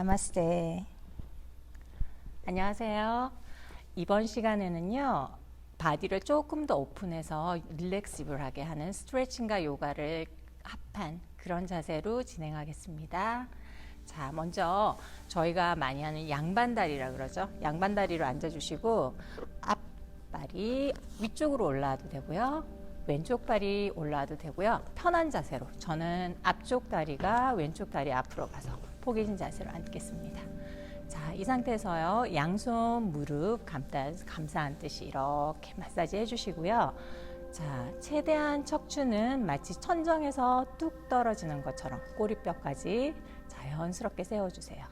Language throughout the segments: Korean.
나마스테. 안녕하세요. 이번 시간에는요, 바디를 조금 더 오픈해서 릴렉시블하게 하는 스트레칭과 요가를 합한 그런 자세로 진행하겠습니다. 자, 먼저 저희가 많이 하는 양반다리라 그러죠. 양반다리로 앉아주시고 앞발이 위쪽으로 올라와도 되고요. 왼쪽 발이 올라와도 되고요. 편한 자세로, 저는 앞쪽 다리가 왼쪽 다리 앞으로 가서 포개진 자세로 앉겠습니다. 자, 이 상태에서요, 양손 무릎 감싸 앉듯이 이렇게 마사지 해주시고요. 자, 최대한 척추는 마치 천정에서 뚝 떨어지는 것처럼 꼬리뼈까지 자연스럽게 세워주세요.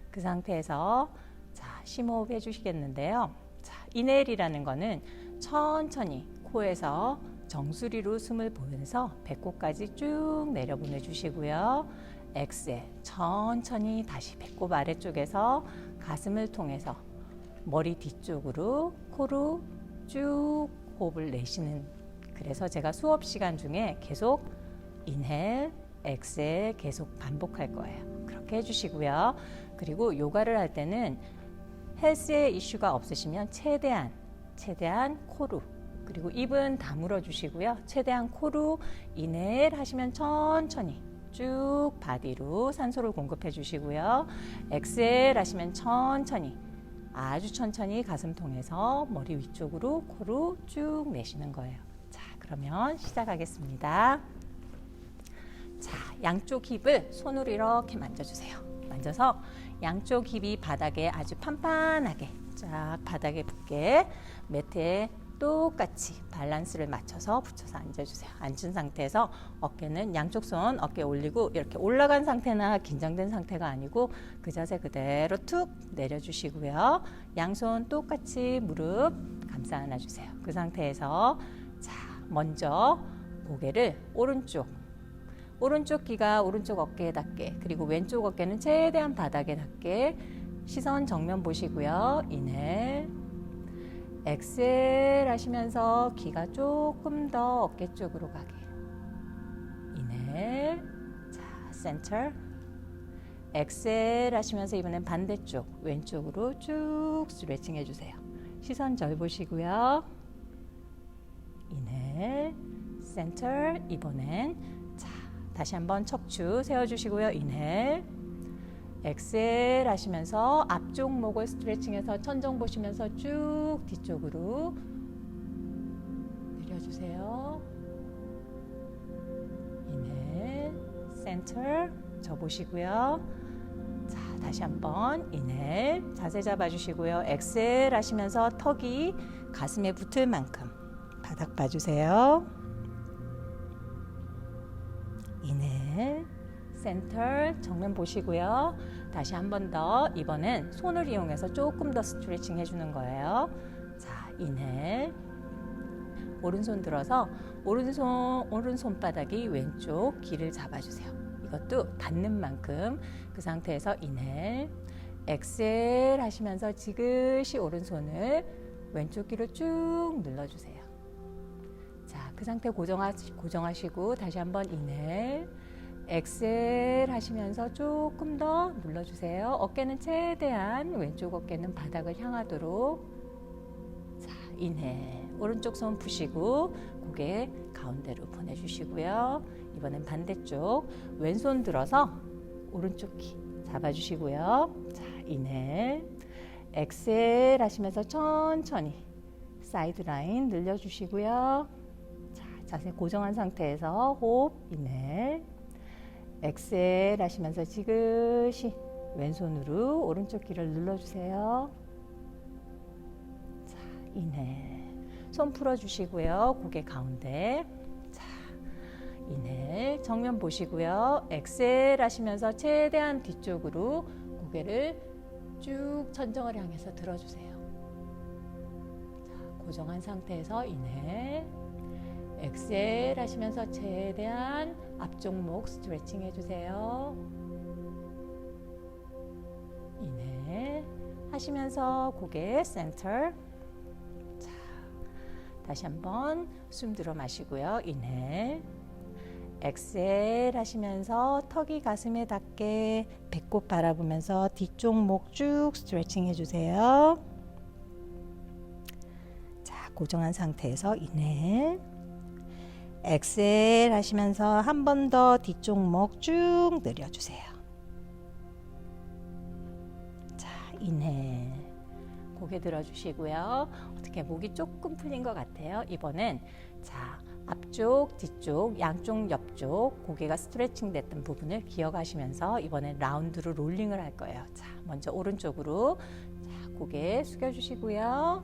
그 상태에서 자, 심호흡 해주시겠는데요. 자, 이넬이라는 거는 천천히 코에서 정수리로 숨을 보면서 배꼽까지 쭉 내려보내주시고요. 엑셀, 천천히 다시 배꼽 아래쪽에서 가슴을 통해서 머리 뒤쪽으로 코로 쭉 호흡을 내쉬는, 그래서 제가 수업 시간 중에 계속 인헬, 엑셀 계속 반복할 거예요. 그렇게 해주시고요. 그리고 요가를 할 때는 헬스에 이슈가 없으시면 최대한 코로, 그리고 입은 다물어 주시고요. 최대한 코로 인헬 하시면 천천히 쭉 바디로 산소를 공급해 주시고요. 엑셀 하시면 천천히, 아주 천천히 가슴 통해서 머리 위쪽으로 코로 쭉 내쉬는 거예요. 자, 그러면 시작하겠습니다. 자, 양쪽 힙을 손으로 이렇게 만져주세요. 만져서 양쪽 힙이 바닥에 아주 판판하게 쫙 바닥에 붙게 매트에 똑같이 밸런스를 맞춰서 붙여서 앉아주세요. 앉은 상태에서 어깨는 양쪽 손 어깨 올리고, 이렇게 올라간 상태나 긴장된 상태가 아니고 그 자세 그대로 툭 내려주시고요. 양손 똑같이 무릎 감싸 안아주세요. 그 상태에서 자, 먼저 고개를 오른쪽 귀가 오른쪽 어깨에 닿게, 그리고 왼쪽 어깨는 최대한 바닥에 닿게 시선 정면 보시고요. 인헬, 엑셀 하시면서 귀가 조금 더 어깨 쪽으로 가게. 인헬, 자, 센터, 엑셀 하시면서 이번엔 반대쪽 왼쪽으로 쭉 스트레칭 해주세요. 시선 절 보시고요. 인헬, 센터, 이번엔 자, 다시 한번 척추 세워주시고요. 인헬, 엑셀 하시면서 앞쪽 목을 스트레칭해서 천정 보시면서 쭉 뒤쪽으로 내려주세요. 인헬, 센터, 저 보시고요. 자, 다시 한번 인헬, 자세 잡아주시고요. 엑셀 하시면서 턱이 가슴에 붙을 만큼 바닥 봐주세요. 인헬, 센터, 정면 보시고요. 다시 한 번 더, 이번엔 손을 이용해서 조금 더 스트레칭 해주는 거예요. 자, 인헬, 오른손 들어서 오른손바닥이 왼쪽 귀를 잡아주세요. 이것도 닿는 만큼. 그 상태에서 인헬, 엑셀 하시면서 지그시 오른손을 왼쪽 귀로 쭉 눌러주세요. 자, 그 상태 고정하시고 다시 한번 인헬, 엑셀 하시면서 조금 더 눌러주세요. 어깨는 최대한 왼쪽 어깨는 바닥을 향하도록. 자, 인헬, 오른쪽 손 푸시고 고개 가운데로 보내주시고요. 이번엔 반대쪽 왼손 들어서 오른쪽 귀 잡아주시고요. 자, 인헬, 엑셀 하시면서 천천히 사이드 라인 늘려주시고요. 자, 자세 고정한 상태에서 호흡, 인헬, 엑셀 하시면서 지그시 왼손으로 오른쪽 귀를 눌러주세요. 자, 인헬, 손 풀어주시고요. 고개 가운데. 자, 인헬, 정면 보시고요. 엑셀 하시면서 최대한 뒤쪽으로 고개를 쭉 천정을 향해서 들어주세요. 자, 고정한 상태에서 인헬, 엑셀 하시면서 최대한 앞쪽 목 스트레칭 해주세요. 인헬 하시면서 고개 센터. 자, 다시 한번 숨 들어 마시고요. 인헬, 엑셀 하시면서 턱이 가슴에 닿게 배꼽 바라보면서 뒤쪽 목 쭉 스트레칭 해주세요. 자, 고정한 상태에서 인헬, 엑셀 하시면서 한 번 더 뒤쪽 목 쭉 늘려주세요. 자, 인헬, 고개 들어주시고요. 어떻게 목이 조금 풀린 것 같아요. 이번엔 자, 앞쪽, 뒤쪽, 양쪽, 옆쪽 고개가 스트레칭 됐던 부분을 기억하시면서 이번엔 라운드로 롤링을 할 거예요. 자, 먼저 오른쪽으로 자, 고개 숙여주시고요.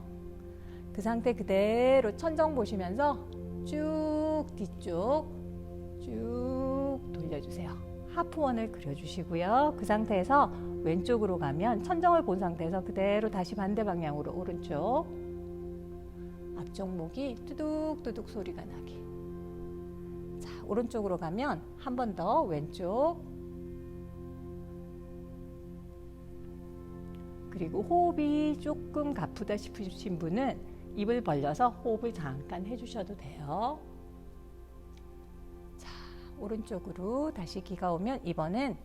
그 상태 그대로 천정 보시면서 쭉 뒤쪽 쭉 돌려주세요. 하프원을 그려주시고요. 그 상태에서 왼쪽으로 가면 천정을 본 상태에서 그대로 다시 반대 방향으로 오른쪽 앞쪽 목이 뚜둑뚜둑 소리가 나게. 자, 오른쪽으로 가면 한 번 더 왼쪽. 그리고 호흡이 조금 가쁘다 싶으신 분은 입을 벌려서 호흡을 잠깐 해주셔도 돼요. 자, 오른쪽으로 다시 귀가 오면 이번엔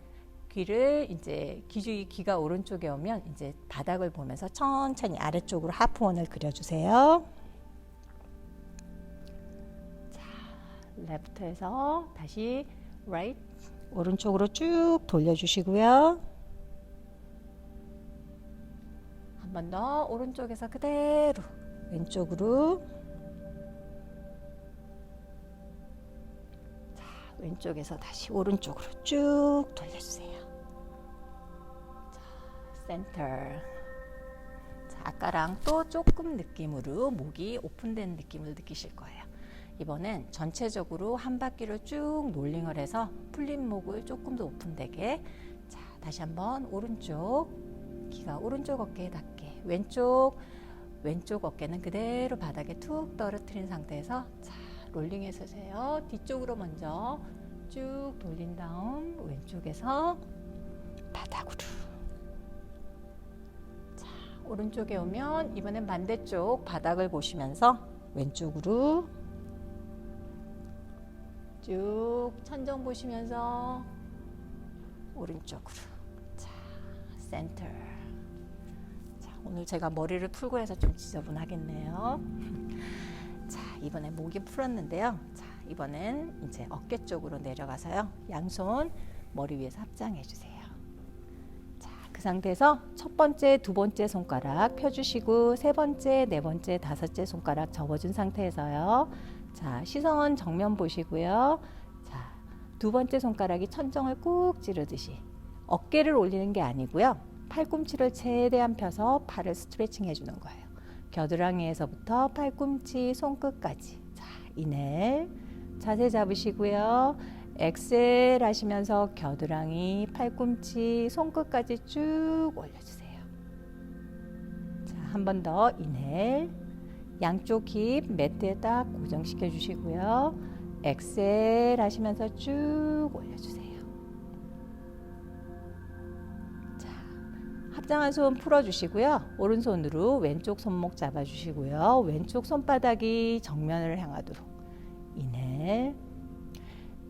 귀를 이제 귀가 오른쪽에 오면 이제 바닥을 보면서 천천히 아래쪽으로 하프원을 그려주세요. 레프트에서 다시 right 오른쪽으로 쭉 돌려주시고요. 한 번 더 오른쪽에서 그대로 왼쪽으로. 자, 왼쪽에서 다시 오른쪽으로 쭉 돌려주세요. 자, 센터. 자, 아까랑 또 조금 느낌으로 목이 오픈된 느낌을 느끼실 거예요. 이번엔 전체적으로 한 바퀴를 쭉 롤링을 해서 풀린 목을 조금 더 오픈되게. 자, 다시 한번 오른쪽 귀가 오른쪽 어깨에 닿게. 왼쪽 어깨는 그대로 바닥에 툭 떨어뜨린 상태에서 자, 롤링해서 세요. 뒤쪽으로 먼저 쭉 돌린 다음 왼쪽에서 바닥으로. 자, 오른쪽에 오면 이번엔 반대쪽 바닥을 보시면서 왼쪽으로 쭉 천정 보시면서 오른쪽으로. 자, 센터. 자, 오늘 제가 머리를 풀고 해서 좀 지저분하겠네요. 자, 이번엔 목이 풀었는데요. 자, 이번엔 이제 어깨 쪽으로 내려가서요. 양손 머리 위에서 합장해 주세요. 자, 그 상태에서 첫 번째, 두 번째 손가락 펴주시고 세 번째, 네 번째, 다섯째 손가락 접어준 상태에서요. 자, 시선 정면 보시고요. 자, 두 번째 손가락이 천정을 꾹 찌르듯이 어깨를 올리는 게 아니고요. 팔꿈치를 최대한 펴서 팔을 스트레칭 해주는 거예요. 겨드랑이에서부터 팔꿈치 손끝까지. 자, 인헬 자세 잡으시고요. 엑셀 하시면서 겨드랑이, 팔꿈치, 손끝까지 쭉 올려주세요. 자, 한 번 더 인헬. 양쪽 힙 매트에 딱 고정시켜 주시고요. 엑셀 하시면서 쭉 올려주세요. 자, 합장한 손 풀어주시고요. 오른손으로 왼쪽 손목 잡아주시고요. 왼쪽 손바닥이 정면을 향하도록. 인헬.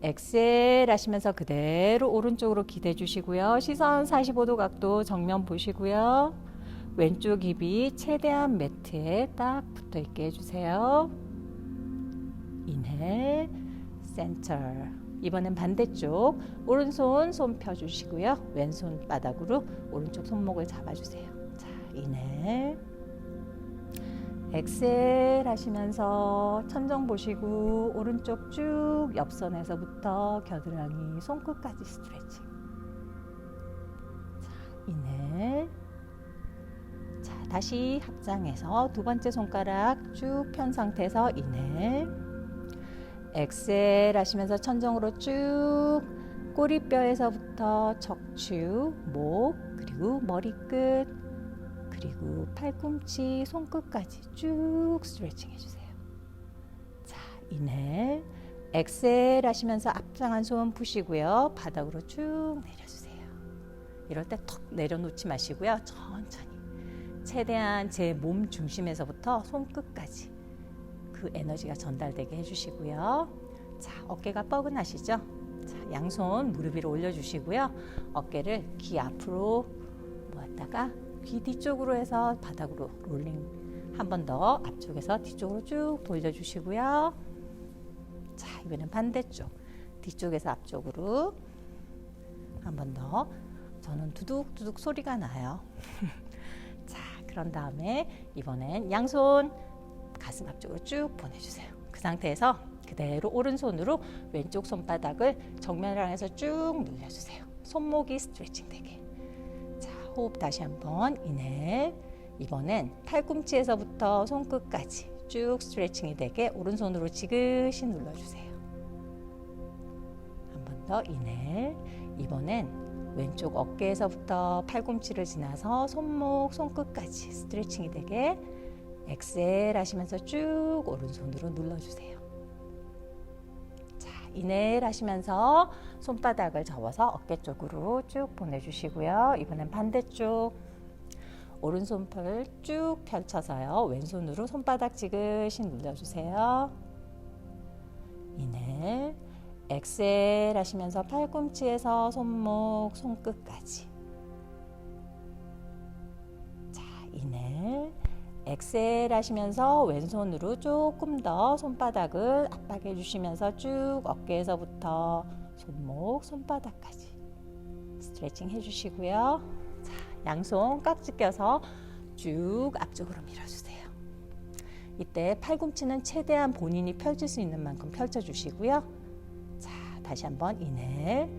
엑셀 하시면서 그대로 오른쪽으로 기대 주시고요. 시선 45도 각도 정면 보시고요. 왼쪽 힙이 최대한 매트에 딱 붙어 있게 해주세요. 인헬, 센터. 이번엔 반대쪽 오른손 손 펴주시고요. 왼손 바닥으로 오른쪽 손목을 잡아주세요. 자, 인헬, 엑셀 하시면서 천정 보시고 오른쪽 쭉 옆선에서부터 겨드랑이, 손끝까지 스트레칭. 자, 인헬. 자, 다시 합장해서 두 번째 손가락 쭉 편 상태에서 인헬, 엑셀 하시면서 천정으로 쭉 꼬리뼈에서부터 척추, 목, 그리고 머리끝, 그리고 팔꿈치, 손끝까지 쭉 스트레칭 해주세요. 자, 인헬, 엑셀 하시면서 앞장한 손 푸시고요. 바닥으로 쭉 내려주세요. 이럴 때 턱 내려놓지 마시고요. 천천히. 최대한 제 몸 중심에서부터 손끝까지 그 에너지가 전달되게 해주시고요. 자, 어깨가 뻐근하시죠? 자, 양손 무릎 위로 올려주시고요. 어깨를 귀 앞으로 모았다가 귀 뒤쪽으로 해서 바닥으로 롤링. 한 번 더 앞쪽에서 뒤쪽으로 쭉 돌려주시고요. 자, 이번엔 반대쪽. 뒤쪽에서 앞쪽으로 한 번 더. 저는 두둑두둑 소리가 나요. 자, 그런 다음에 이번엔 양손 가슴 앞쪽으로 쭉 보내주세요. 그 상태에서 그대로 오른손으로 왼쪽 손바닥을 정면을 향해서 쭉 눌러주세요. 손목이 스트레칭 되게. 자, 호흡 다시 한번 인해. 이번엔 팔꿈치에서부터 손끝까지 쭉 스트레칭이 되게 오른손으로 지그시 눌러주세요. 한 번 더 인해. 이번엔 왼쪽 어깨에서부터 팔꿈치를 지나서 손목, 손끝까지 스트레칭이 되게 엑셀 하시면서 쭉 오른손으로 눌러주세요. 자, 인헬 하시면서 손바닥을 접어서 어깨 쪽으로 쭉 보내주시고요. 이번엔 반대쪽. 오른손팔을 쭉 펼쳐서요. 왼손으로 손바닥 지그시 눌러주세요. 인헬. 엑셀 하시면서 팔꿈치에서 손목, 손끝까지. 자, 인헬. 엑셀 하시면서 왼손으로 조금 더 손바닥을 압박해 주시면서 쭉 어깨에서부터 손목, 손바닥까지 스트레칭 해주시고요. 자, 양손 깍지 껴서 쭉 앞쪽으로 밀어주세요. 이때 팔꿈치는 최대한 본인이 펼칠 수 있는 만큼 펼쳐주시고요. 자, 다시 한번 인헬.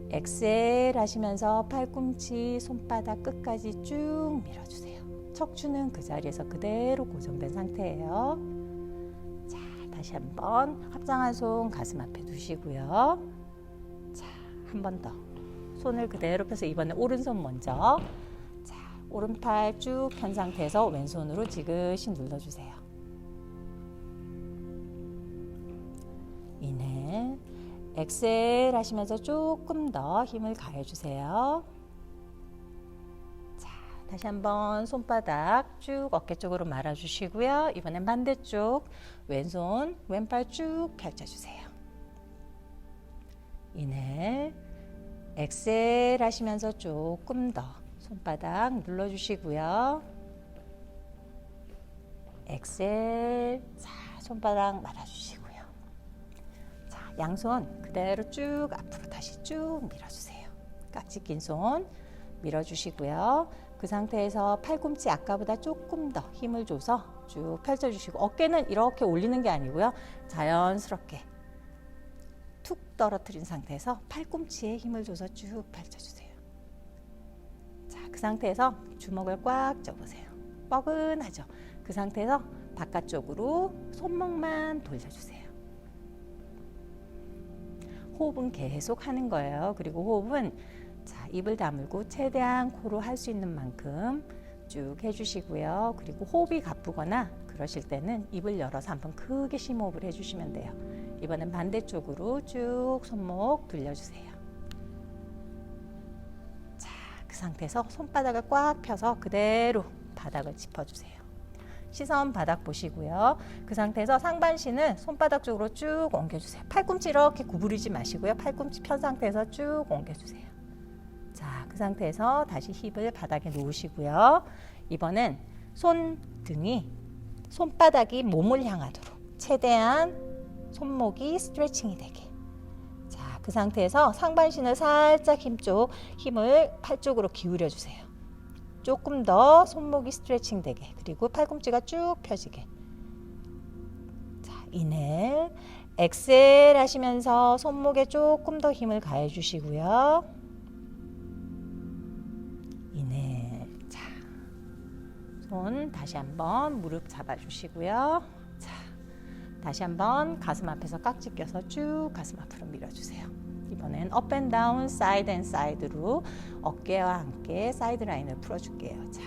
엑셀 하시면서 팔꿈치, 손바닥 끝까지 쭉 밀어주세요. 척추는 그 자리에서 그대로 고정된 상태예요. 자, 다시 한번 합장한 손 가슴 앞에 두시고요. 자, 한 번 더. 손을 그대로 펴서 이번에 오른손 먼저. 자, 오른팔 쭉 편 상태에서 왼손으로 지그시 눌러주세요. 인헬. 엑셀 하시면서 조금 더 힘을 가해주세요. 자, 다시 한번 손바닥 쭉 어깨 쪽으로 말아주시고요. 이번엔 반대쪽 왼손, 왼팔 쭉 펼쳐주세요. 인헬. 엑셀 하시면서 조금 더 손바닥 눌러주시고요. 엑셀. 자, 손바닥 말아주시고요. 자, 양손 그대로 쭉 앞으로 다시 쭉 밀어주세요. 깍지 낀 손 밀어주시고요. 그 상태에서 팔꿈치 아까보다 조금 더 힘을 줘서 쭉 펼쳐주시고 어깨는 이렇게 올리는 게 아니고요. 자연스럽게 툭 떨어뜨린 상태에서 팔꿈치에 힘을 줘서 쭉 펼쳐주세요. 자, 그 상태에서 주먹을 꽉 쥐어보세요. 뻐근하죠? 그 상태에서 바깥쪽으로 손목만 돌려주세요. 호흡은 계속 하는 거예요. 그리고 호흡은 자, 입을 다물고 최대한 코로 할 수 있는 만큼 쭉 해주시고요. 그리고 호흡이 가쁘거나 그러실 때는 입을 열어서 한번 크게 심호흡을 해주시면 돼요. 이번엔 반대쪽으로 쭉 손목 돌려주세요. 자, 그 상태에서 손바닥을 꽉 펴서 그대로 바닥을 짚어주세요. 시선 바닥 보시고요. 그 상태에서 상반신은 손바닥 쪽으로 쭉 옮겨주세요. 팔꿈치 이렇게 구부리지 마시고요. 팔꿈치 편 상태에서 쭉 옮겨주세요. 자, 그 상태에서 다시 힙을 바닥에 놓으시고요. 이번엔 손등이 손바닥이 몸을 향하도록 최대한 손목이 스트레칭이 되게. 자, 그 상태에서 상반신을 살짝 힘을 팔 쪽으로 기울여 주세요. 조금 더 손목이 스트레칭 되게. 그리고 팔꿈치가 쭉 펴지게. 자, 인헬. 엑셀 하시면서 손목에 조금 더 힘을 가해 주시고요. 인헬. 자, 손 다시 한번 무릎 잡아 주시고요. 자, 다시 한번 가슴 앞에서 깍지 껴서 쭉 가슴 앞으로 밀어주세요. 이번엔 업 앤 다운, 사이드 앤 사이드로 어깨와 함께 사이드 라인을 풀어줄게요. 자,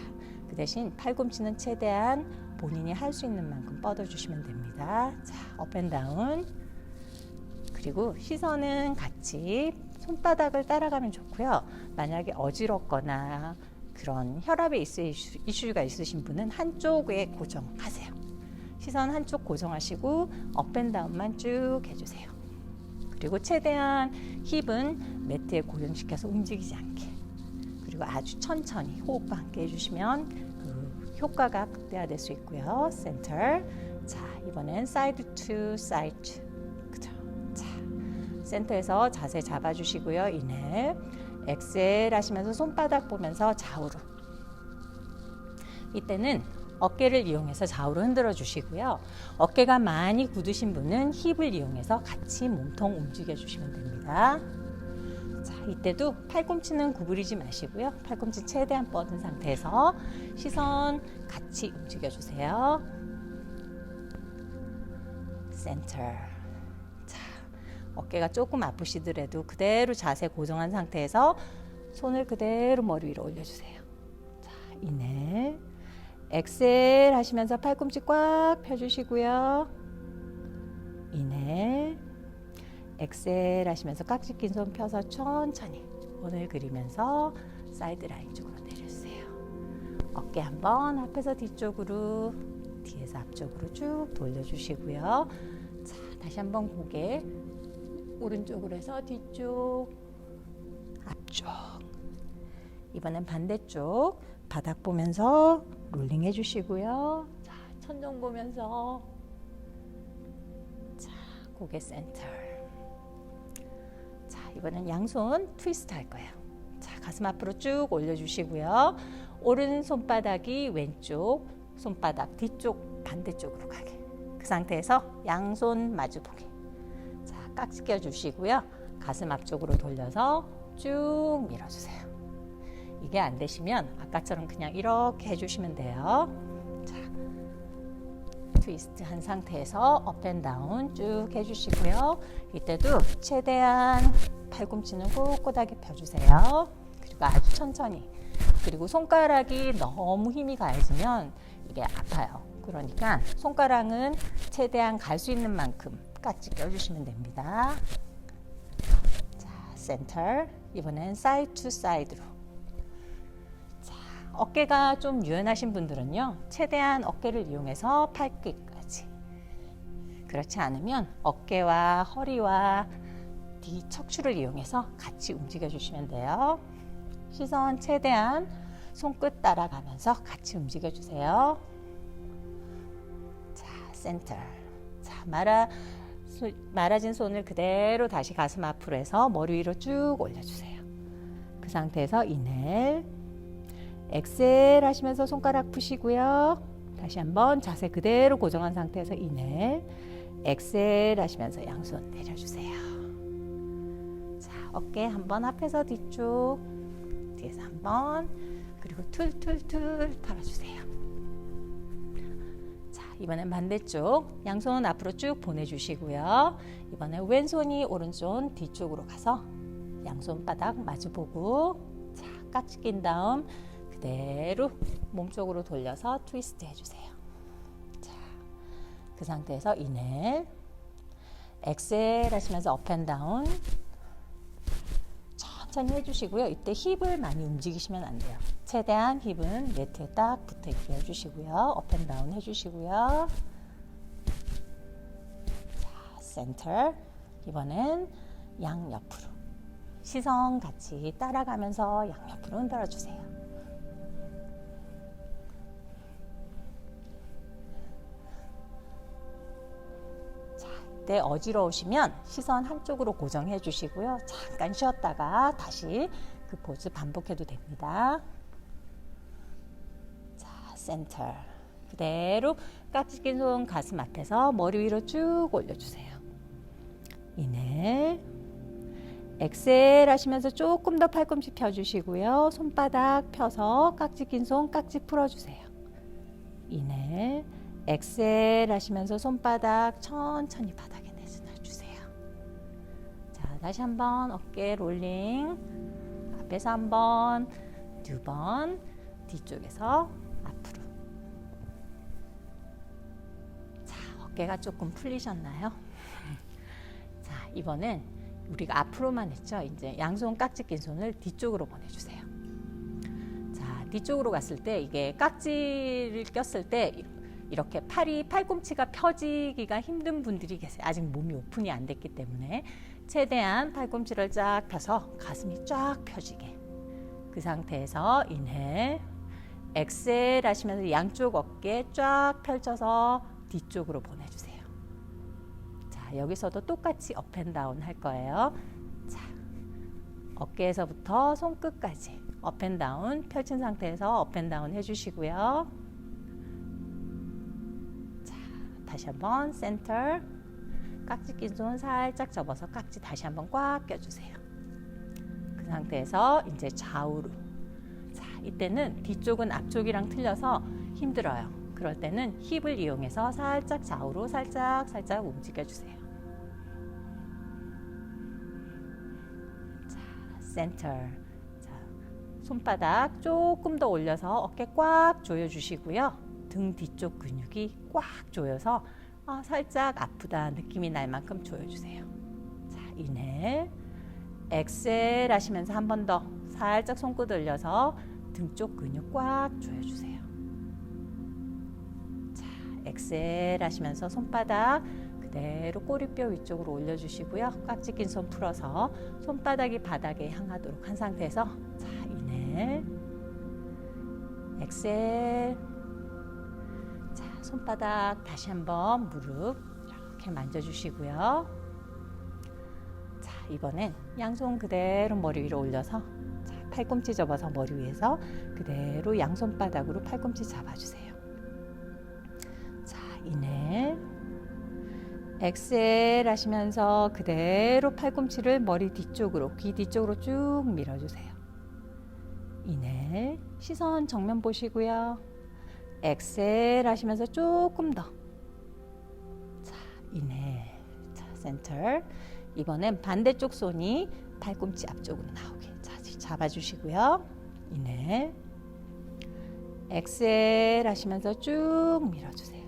그 대신 팔꿈치는 최대한 본인이 할 수 있는 만큼 뻗어주시면 됩니다. 자, 업 앤 다운. 그리고 시선은 같이 손바닥을 따라가면 좋고요. 만약에 어지럽거나 그런 혈압에 이슈가 있으신 분은 한쪽에 고정하세요. 시선 한쪽 고정하시고 업 앤 다운만 쭉 해주세요. 그리고 최대한 힙은 매트에 고정시켜서 움직이지 않게. 그리고 아주 천천히 호흡과 함께 해주시면 그 효과가 극대화될 수 있고요. 센터. 자, 이번엔 사이드 투 사이드. 그죠? 자, 센터에서 자세 잡아주시고요. 인헬. 엑셀 하시면서 손바닥 보면서 좌우로. 이때는 어깨를 이용해서 좌우로 흔들어 주시고요. 어깨가 많이 굳으신 분은 힙을 이용해서 같이 몸통 움직여 주시면 됩니다. 자, 이때도 팔꿈치는 구부리지 마시고요. 팔꿈치 최대한 뻗은 상태에서 시선 같이 움직여 주세요. 센터. 자, 어깨가 조금 아프시더라도 그대로 자세 고정한 상태에서 손을 그대로 머리 위로 올려주세요. 자, 인헬. 엑셀 하시면서 팔꿈치 꽉 펴주시고요. 인헬. 엑셀 하시면서 깍지 낀 손 펴서 천천히 원을 그리면서 사이드 라인 쪽으로 내려주세요. 어깨 한번 앞에서 뒤쪽으로, 뒤에서 앞쪽으로 쭉 돌려주시고요. 자, 다시 한번 고개 오른쪽으로 해서 뒤쪽, 앞쪽. 이번엔 반대쪽 바닥 보면서 롤링 해주시고요. 자, 천정 보면서, 자, 고개 센터. 자, 이번엔 양손 트위스트 할 거예요. 자, 가슴 앞으로 쭉 올려주시고요. 오른 손바닥이 왼쪽, 손바닥 뒤쪽 반대쪽으로 가게. 그 상태에서 양손 마주보게. 자, 깍지 껴주시고요. 가슴 앞쪽으로 돌려서 쭉 밀어주세요. 이게 안 되시면 아까처럼 그냥 이렇게 해주시면 돼요. 자, 트위스트 한 상태에서 업앤다운 쭉 해주시고요. 이때도 최대한 팔꿈치는 꼿꼿하게 펴주세요. 그리고 아주 천천히. 그리고 손가락이 너무 힘이 가해지면 이게 아파요. 그러니까 손가락은 최대한 갈 수 있는 만큼 깍지 껴주시면 됩니다. 자, 센터. 이번엔 사이드 투 사이드로. 어깨가 좀 유연하신 분들은요, 최대한 어깨를 이용해서 팔끝까지. 그렇지 않으면 어깨와 허리와 뒤 척추를 이용해서 같이 움직여 주시면 돼요. 시선 최대한 손끝 따라가면서 같이 움직여 주세요. 자, 센터. 자, 말아진 손을 그대로 다시 가슴 앞으로 해서 머리 위로 쭉 올려주세요. 그 상태에서 인헬. 엑셀 하시면서 손가락 푸시고요. 다시 한번 자세 그대로 고정한 상태에서 인헬. 엑셀 하시면서 양손 내려주세요. 자, 어깨 한번 앞에서 뒤쪽, 뒤에서 한번, 그리고 툴툴툴 털어주세요. 자, 이번엔 반대쪽 양손 앞으로 쭉 보내주시고요. 이번엔 왼손이 오른손 뒤쪽으로 가서 양손바닥 마주보고, 자, 깍지 낀 다음 그대로 몸쪽으로 돌려서 트위스트 해주세요. 자, 그 상태에서 인헬, 엑셀 하시면서 업앤다운 천천히 해주시고요. 이때 힙을 많이 움직이시면 안 돼요. 최대한 힙은 매트에 딱 붙어있게 해주시고요. 업앤다운 해주시고요. 자, 센터. 이번엔 양옆으로. 시선 같이 따라가면서 양옆으로 흔들어주세요. 때 어지러우시면 시선 한쪽으로 고정해 주시고요. 잠깐 쉬었다가 다시 그 포즈 반복해도 됩니다. 자, 센터. 그대로 깍지 낀 손 가슴 앞에서 머리 위로 쭉 올려주세요. 인헬. 엑셀 하시면서 조금 더 팔꿈치 펴주시고요. 손바닥 펴서 깍지 낀 손 깍지 풀어주세요. 인헬. 엑셀 하시면서 손바닥 천천히 바닥에 내려주세요. 자, 다시 한번 어깨 롤링. 앞에서 한 번, 두 번, 뒤쪽에서 앞으로. 자, 어깨가 조금 풀리셨나요? 자, 이번엔 우리가 앞으로만 했죠. 이제 양손 깍지 낀 손을 뒤쪽으로 보내주세요. 자, 뒤쪽으로 갔을 때 이게 깍지를 꼈을 때 이렇게 팔꿈치가 펴지기가 힘든 분들이 계세요. 아직 몸이 오픈이 안 됐기 때문에. 최대한 팔꿈치를 쫙 펴서 가슴이 쫙 펴지게. 그 상태에서 인헬, 엑셀 하시면서 양쪽 어깨 쫙 펼쳐서 뒤쪽으로 보내주세요. 자, 여기서도 똑같이 업앤다운 할 거예요. 자, 어깨에서부터 손끝까지 업앤다운 펼친 상태에서 업앤다운 해주시고요. 자, 다시 한번 센터, 깍지 낀 손 살짝 접어서 깍지 다시 한번 꽉 껴주세요. 그 상태에서 이제 좌우로. 자, 이때는 뒤쪽은 앞쪽이랑 틀려서 힘들어요. 그럴 때는 힙을 이용해서 살짝 좌우로 살짝 움직여주세요. 자, 센터. 자, 손바닥 조금 더 올려서 어깨 꽉 조여주시고요. 등 뒤쪽 근육이 꽉 조여서 살짝 아프다 느낌이 날 만큼 조여주세요. 자, 인헬, 엑셀 하시면서 한 번 더 살짝 손끝 올려서 등 쪽 근육 꽉 조여주세요. 자, 엑셀 하시면서 손바닥 그대로 꼬리뼈 위쪽으로 올려주시고요. 깍지 낀 손 풀어서 손바닥이 바닥에 향하도록 한 상태에서 자, 인헬, 엑셀. 자, 손바닥 다시 한번 무릎 이렇게 만져주시고요. 자, 이번엔 양손 그대로 머리 위로 올려서 자, 팔꿈치 접어서 머리 위에서 그대로 양손바닥으로 팔꿈치 잡아주세요. 자, 인헬, 엑셀 하시면서 그대로 팔꿈치를 머리 뒤쪽으로, 귀 뒤쪽으로 쭉 밀어주세요. 인헬, 시선 정면 보시고요. 엑셀 하시면서 조금 더. 자, 인헬. 자, 센터. 이번엔 반대쪽 손이 팔꿈치 앞쪽으로 나오게. 자, 잡아주시고요. 인헬. 엑셀 하시면서 쭉 밀어주세요.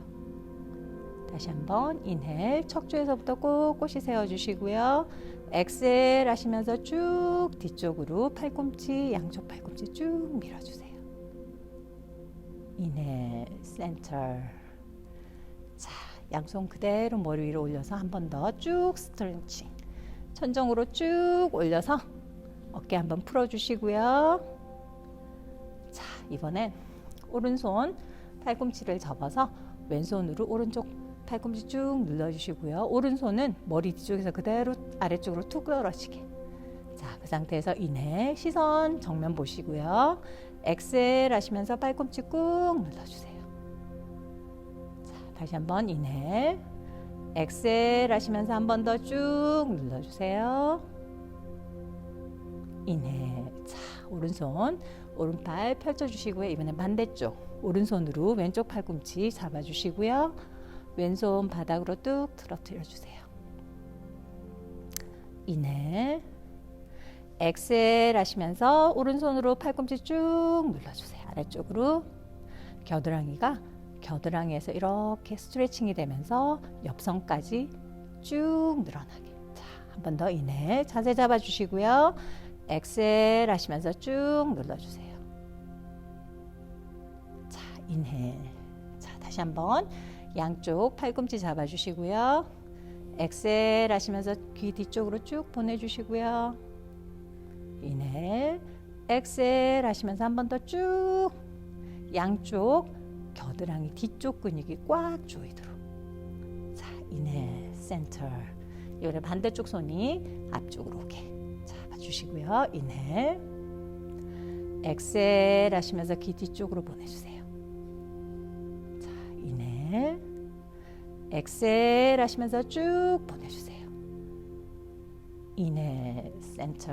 다시 한번 인헬. 척추에서부터 꼿꼿이 세워주시고요. 엑셀 하시면서 쭉 뒤쪽으로 팔꿈치, 양쪽 팔꿈치 쭉 밀어주세요. 인헬, 센터. 자, 양손 그대로 머리 위로 올려서 한 번 더 쭉 스트레칭. 천정으로 쭉 올려서 어깨 한번 풀어주시고요. 자, 이번엔 오른손 팔꿈치를 접어서 왼손으로 오른쪽 팔꿈치 쭉 눌러주시고요. 오른손은 머리 뒤쪽에서 그대로 아래쪽으로 툭 떨어지게. 자, 그 상태에서 인헬, 시선 정면 보시고요. 엑셀 하시면서 팔꿈치 꾹 눌러주세요. 자, 다시 한번 인헬, 엑셀 하시면서 한 번 더 쭉 눌러주세요. 인헬. 자, 오른손, 오른팔 펼쳐주시고요. 이번엔 반대쪽 오른손으로 왼쪽 팔꿈치 잡아주시고요. 왼손 바닥으로 뚝 틀어뜨려주세요. 인헬, 엑셀 하시면서 오른손으로 팔꿈치 쭉 눌러주세요. 아래쪽으로. 겨드랑이에서 이렇게 스트레칭이 되면서 옆선까지 쭉 늘어나게. 자, 한 번 더 인헬, 자세 잡아주시고요. 엑셀 하시면서 쭉 눌러주세요. 자, 인헬. 자, 다시 한번 양쪽 팔꿈치 잡아주시고요. 엑셀 하시면서 귀 뒤쪽으로 쭉 보내주시고요. 인헬, 엑셀 하시면서 한 번 더 쭉 양쪽 겨드랑이 뒤쪽 근육이 꽉 조이도록. 자, 인헬, 센터. 이번에 반대쪽 손이 앞쪽으로 오게 잡아주시고요. 인헬, 엑셀 하시면서 귀 뒤쪽으로 보내주세요. 자, 인헬, 엑셀 하시면서 쭉 보내주세요. 인헬, 센터.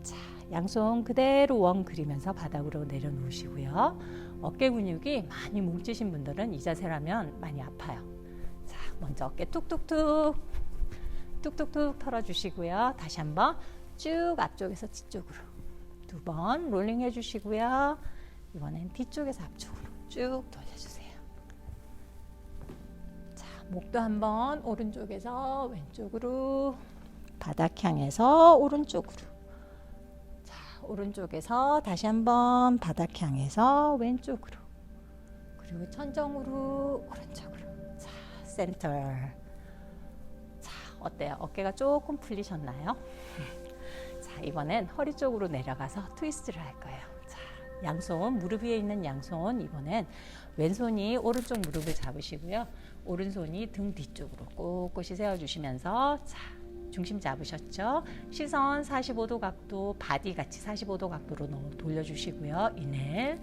자, 양손 그대로 원 그리면서 바닥으로 내려놓으시고요. 어깨 근육이 많이 뭉치신 분들은 이 자세라면 많이 아파요. 자, 먼저 어깨 툭툭툭 털어주시고요. 다시 한번 쭉 앞쪽에서 뒤쪽으로 두 번 롤링 해주시고요. 이번엔 뒤쪽에서 앞쪽으로 쭉 돌려주세요. 자, 목도 한번 오른쪽에서 왼쪽으로, 바닥 향해서 오른쪽으로. 자, 오른쪽에서 다시 한번 바닥 향해서 왼쪽으로. 그리고 천정으로 오른쪽으로. 자, 센터. 자, 어때요? 어깨가 조금 풀리셨나요? 자, 이번엔 허리 쪽으로 내려가서 트위스트를 할 거예요. 자, 양손, 무릎 위에 있는 양손, 이번엔 왼손이 오른쪽 무릎을 잡으시고요. 오른손이 등 뒤쪽으로 꼿꼿이 세워주시면서, 자, 중심 잡으셨죠? 시선 45도 각도, 바디 같이 45도 각도로 돌려주시고요. 인헬,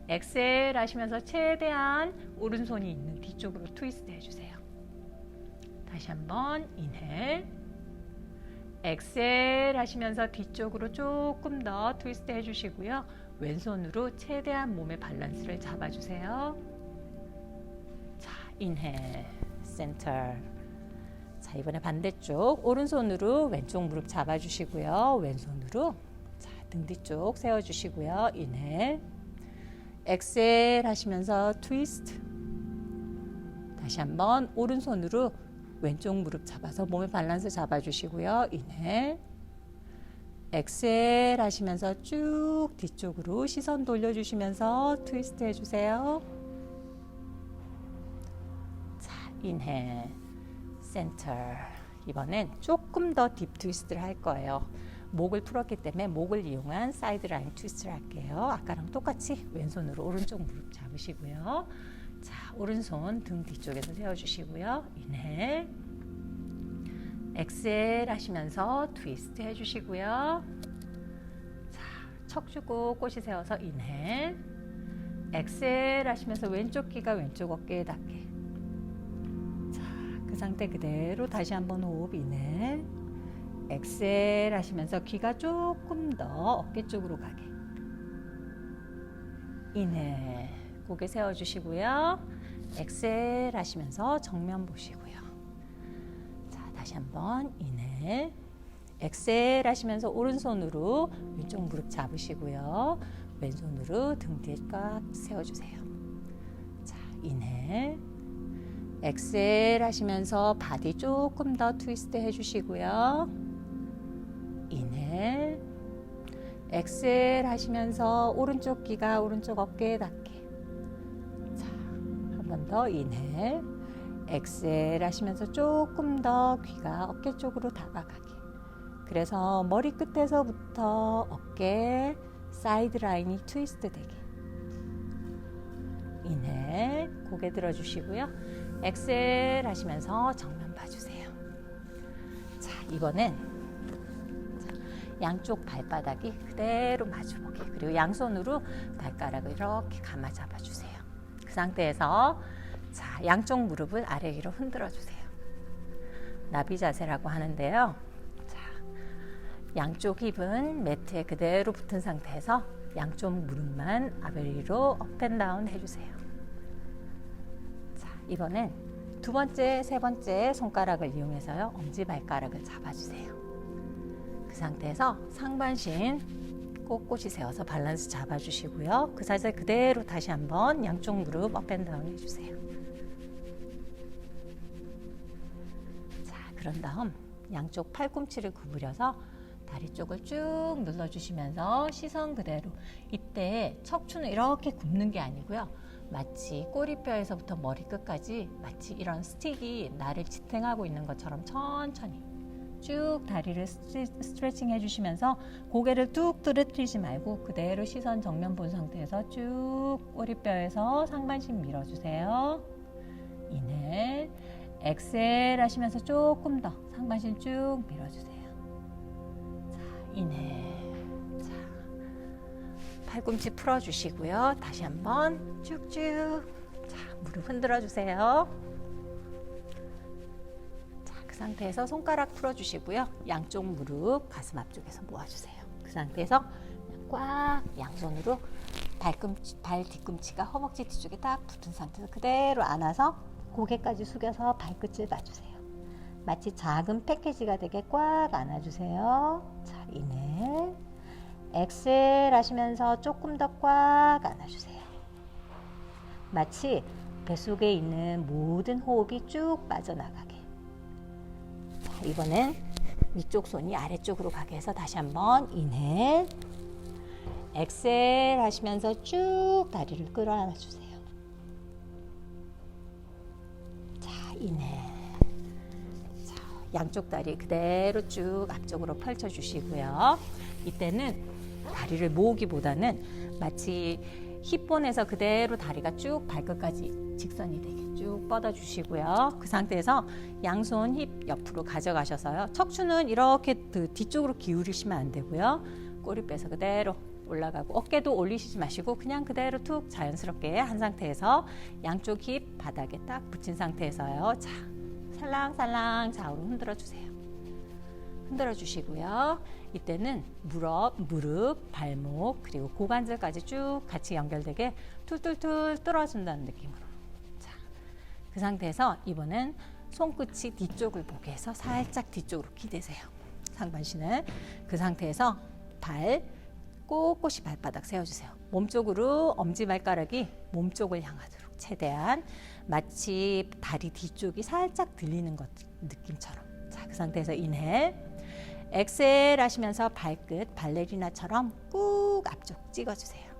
엑셀 하시면서 최대한 오른손이 있는 뒤쪽으로 트위스트 해주세요. 다시 한번 인헬, 엑셀 하시면서 뒤쪽으로 조금 더 트위스트 해주시고요. 왼손으로 최대한 몸의 밸런스를 잡아주세요. 자, 인헬, 센터. 자, 이번에 반대쪽 오른손으로 왼쪽 무릎 잡아주시고요. 왼손으로 자, 등 뒤쪽 세워주시고요. 인헬, 엑셀 하시면서 트위스트. 다시 한번 오른손으로 왼쪽 무릎 잡아서 몸의 밸런스 잡아주시고요. 인헬, 엑셀 하시면서 쭉 뒤쪽으로 시선 돌려주시면서 트위스트 해주세요. 자, 인헬, 센터. 이번엔 조금 더 딥 트위스트를 할 거예요. 목을 풀었기 때문에 목을 이용한 사이드 라인 트위스트를 할게요. 아까랑 똑같이 왼손으로 오른쪽 무릎 잡으시고요. 자, 오른손 등 뒤쪽에서 세워주시고요. 인헬, 엑셀 하시면서 트위스트 해주시고요. 자, 척추 꼿꼿이 세워서 인헬, 엑셀 하시면서 왼쪽 귀가 왼쪽 어깨에 닿게. 자, 그 상태 그대로 다시 한번 호흡. 인헬, 엑셀 하시면서 귀가 조금 더 어깨 쪽으로 가게. 인헬, 고개 세워주시고요. 엑셀 하시면서 정면 보시고요. 자, 다시 한번 인헬, 엑셀 하시면서 오른손으로 왼쪽 무릎 잡으시고요. 왼손으로 등 뒤에 꽉 세워주세요. 자, 인헬, 엑셀 하시면서 바디 조금 더 트위스트 해주시고요. 인헬, 엑셀 하시면서 오른쪽 귀가 오른쪽 어깨에 닿게. 자, 한 번 더. 인헬, 엑셀 하시면서 조금 더 귀가 어깨 쪽으로 다가가게. 그래서 머리 끝에서부터 어깨 사이드 라인이 트위스트 되게. 인헬, 고개 들어주시고요. 엑셀 하시면서 정면 봐주세요. 자, 이번엔 양쪽 발바닥이 그대로 마주보게. 그리고 양손으로 발가락을 이렇게 감아 잡아주세요. 그 상태에서 자, 양쪽 무릎을 아래 위로 흔들어 주세요. 나비 자세라고 하는데요. 자, 양쪽 힙은 매트에 그대로 붙은 상태에서 양쪽 무릎만 아래 위로 업앤다운 해주세요. 자, 이번엔 두 번째, 세 번째 손가락을 이용해서요. 엄지발가락을 잡아주세요. 그 상태에서 상반신 꼿꼿이 세워서 밸런스 잡아주시고요. 그 자세 그대로 다시 한번 양쪽 무릎 업앤다운 해주세요. 자, 그런 다음 양쪽 팔꿈치를 구부려서 다리 쪽을 쭉 눌러주시면서 시선 그대로. 이때 척추는 이렇게 굽는 게 아니고요. 마치 꼬리뼈에서부터 머리끝까지 마치 이런 스틱이 나를 지탱하고 있는 것처럼 천천히 쭉 다리를 스트레칭 해주시면서 고개를 뚝 떨어뜨리지 말고 그대로 시선 정면 본 상태에서 쭉 꼬리뼈에서 상반신 밀어주세요. 인헬, 엑셀 하시면서 조금 더 상반신 쭉 밀어주세요. 자, 인헬. 자, 팔꿈치 풀어주시고요. 다시 한번 쭉쭉. 자, 무릎 흔들어주세요. 그 상태에서 손가락 풀어주시고요. 양쪽 무릎 가슴 앞쪽에서 모아주세요. 그 상태에서 꽉 양손으로 발 뒤꿈치가 허벅지 뒤쪽에 딱 붙은 상태에서 그대로 안아서 고개까지 숙여서 발끝을 봐주세요. 마치 작은 패키지가 되게 꽉 안아주세요. 자, 인헬, 엑셀 하시면서 조금 더 꽉 안아주세요. 마치 뱃속에 있는 모든 호흡이 쭉 빠져나가게. 이번엔 위쪽 손이 아래쪽으로 가게 해서 다시 한번 인헬, 엑셀 하시면서 쭉 다리를 끌어안아 주세요. 자, 인헬. 자, 양쪽 다리 그대로 쭉 앞쪽으로 펼쳐주시고요. 이때는 다리를 모으기보다는 마치 힙본에서 그대로 다리가 쭉 발끝까지 직선이 되게 쭉 뻗어주시고요. 그 상태에서 양손 힙 옆으로 가져가셔서요. 척추는 이렇게 뒤쪽으로 기울이시면 안 되고요. 꼬리 빼서 그대로 올라가고 어깨도 올리시지 마시고 그냥 그대로 툭 자연스럽게 한 상태에서 양쪽 힙 바닥에 딱 붙인 상태에서요. 자, 살랑살랑 좌우로 흔들어 주세요. 흔들어 주시고요. 이때는 무릎, 발목 그리고 고관절까지 쭉 같이 연결되게 툴툴툴 뚫어준다는 느낌으로. 자, 그 상태에서 이번엔 손끝이 뒤쪽을 보게 해서 살짝 뒤쪽으로 기대세요. 상반신을. 그 상태에서 발 꼿꼿이 발바닥 세워주세요. 몸쪽으로 엄지발가락이 몸쪽을 향하도록 최대한 마치 다리 뒤쪽이 살짝 들리는 것 느낌처럼. 자, 그 상태에서 인헬, 엑셀 하시면서 발끝 발레리나처럼 꾹 앞쪽 찍어주세요.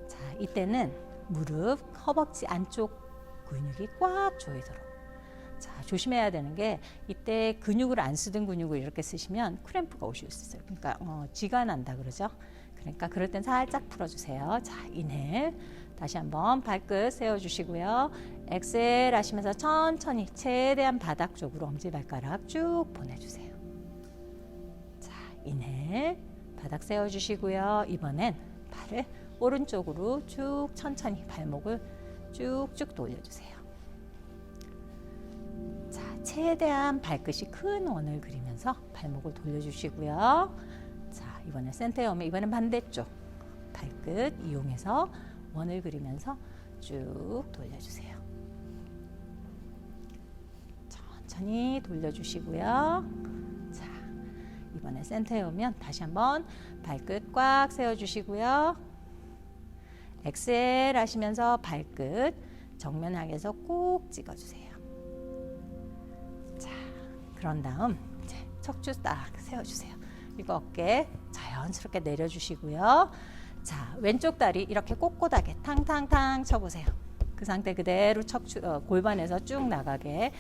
자, 이때는 무릎, 허벅지 안쪽 근육이 꽉 조이도록. 자, 조심해야 되는 게 이때 근육을 안 쓰던 근육을 이렇게 쓰시면 크램프가 오실 수 있어요. 그러니까 쥐가 난다 그러죠. 그러니까 그럴 땐 살짝 풀어주세요. 자, 인헬. 다시 한번 발끝 세워주시고요. 엑셀 하시면서 천천히 최대한 바닥 쪽으로 엄지발가락 쭉 보내주세요. 자, 인헬. 바닥 세워주시고요. 이번엔 발을 오른쪽으로 쭉 천천히 발목을 쭉쭉 돌려주세요. 자, 최대한 발끝이 큰 원을 그리면서 발목을 돌려주시고요. 자, 이번엔 센터에 오면 이번엔 반대쪽 발끝 이용해서 원을 그리면서 쭉 돌려주세요. 천천히 돌려주시고요. 자, 이번에 센터에 오면 다시 한번 발끝 꽉 세워주시고요. 엑셀 하시면서 발끝 정면 향해서 꼭 찍어주세요. 자, 그런 다음 이제 척추 딱 세워주세요. 그리고 어깨 자연스럽게 내려주시고요. 자, 왼쪽 다리 이렇게 꼿꼿하게 탕탕탕 쳐보세요. 그 상태 그대로 척추 골반에서 쭉 나가게.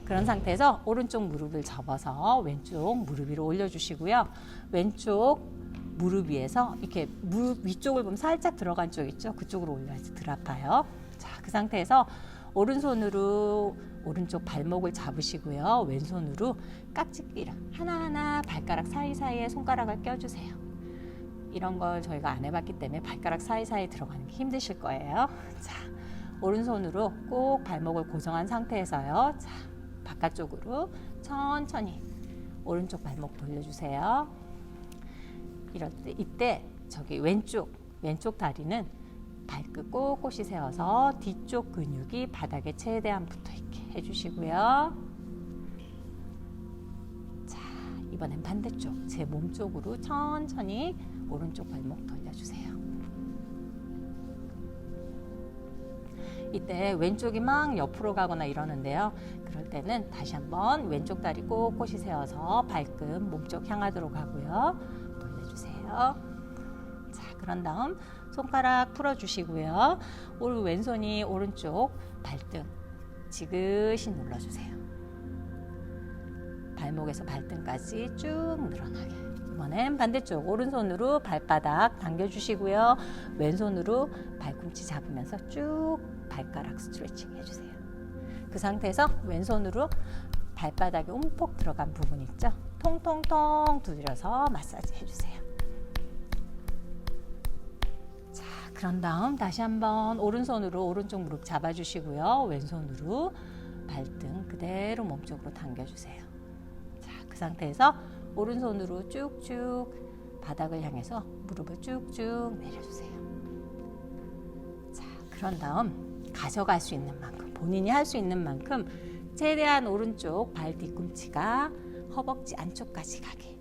그런 상태에서 오른쪽 무릎을 접어서 왼쪽 무릎 위로 올려주시고요. 왼쪽 무릎 위에서 이렇게 무릎 위쪽을 보면 살짝 들어간 쪽 있죠? 그쪽으로 올려야지 덜 아파요. 자, 그 상태에서 오른손으로 오른쪽 발목을 잡으시고요. 왼손으로 깍지끼를 하나하나 발가락 사이사이에 손가락을 껴주세요. 이런 걸 저희가 안 해봤기 때문에 발가락 사이사이에 들어가는 게 힘드실 거예요. 자, 오른손으로 꼭 발목을 고정한 상태에서요. 자, 바깥쪽으로 천천히 오른쪽 발목 돌려주세요. 이럴 때 이때 저기 왼쪽 다리는 발끝 꼿꼿이 세워서 뒤쪽 근육이 바닥에 최대한 붙어있게 해주시고요. 자, 이번엔 반대쪽 제 몸쪽으로 천천히 오른쪽 발목 돌려주세요. 이때 왼쪽이 막 옆으로 가거나 이러는데요. 그럴 때는 다시 한번 왼쪽 다리 꼿꼿이 세워서 발끝 몸쪽 향하도록 하고요. 돌려주세요. 자, 그런 다음 손가락 풀어주시고요. 왼손이 오른쪽 발등 지그시 눌러주세요. 발목에서 발등까지 쭉 늘어나게. 이번엔 반대쪽 오른손으로 발바닥 당겨주시고요. 왼손으로 발꿈치 잡으면서 쭉 발가락 스트레칭 해주세요. 그 상태에서 왼손으로 발바닥에 움푹 들어간 부분 있죠? 통통통 두드려서 마사지 해주세요. 자, 그런 다음 다시 한번 오른손으로 오른쪽 무릎 잡아주시고요. 왼손으로 발등 그대로 몸쪽으로 당겨주세요. 자, 그 상태에서 오른손으로 쭉쭉 바닥을 향해서 무릎을 쭉쭉 내려주세요. 자, 그런 다음 가져갈 수 있는 만큼 본인이 할 수 있는 만큼 최대한 오른쪽 발 뒤꿈치가 허벅지 안쪽까지 가게.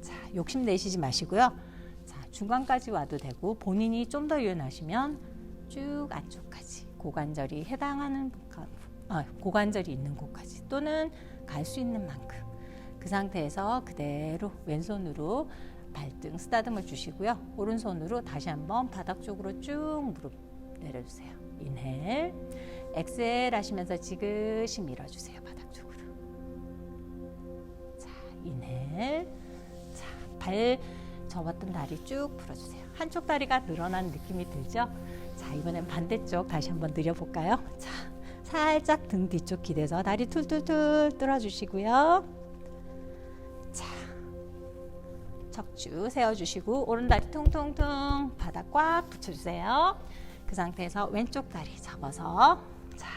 자, 욕심 내시지 마시고요. 자, 중간까지 와도 되고 본인이 좀 더 유연하시면 쭉 안쪽까지 고관절이 해당하는 고관절이 있는 곳까지 또는 갈 수 있는 만큼 그 상태에서 그대로 왼손으로 발등 쓰다듬어 주시고요. 오른손으로 다시 한번 바닥 쪽으로 쭉 무릎 내려주세요. 인헬, 엑셀 하시면서 지그시 밀어주세요. 바닥 쪽으로. 발 접었던 다리 쭉 풀어주세요. 한쪽 다리가 늘어난 느낌이 들죠? 자, 이번엔 반대쪽 다시 한번 늘려볼까요? 자, 살짝 등 뒤쪽 기대서 다리 툴툴툴 뚫어주시고요. 자, 척추 세워주시고 오른다리 퉁퉁퉁 바닥 꽉 붙여주세요. 그 상태에서 왼쪽 다리 접어서 자,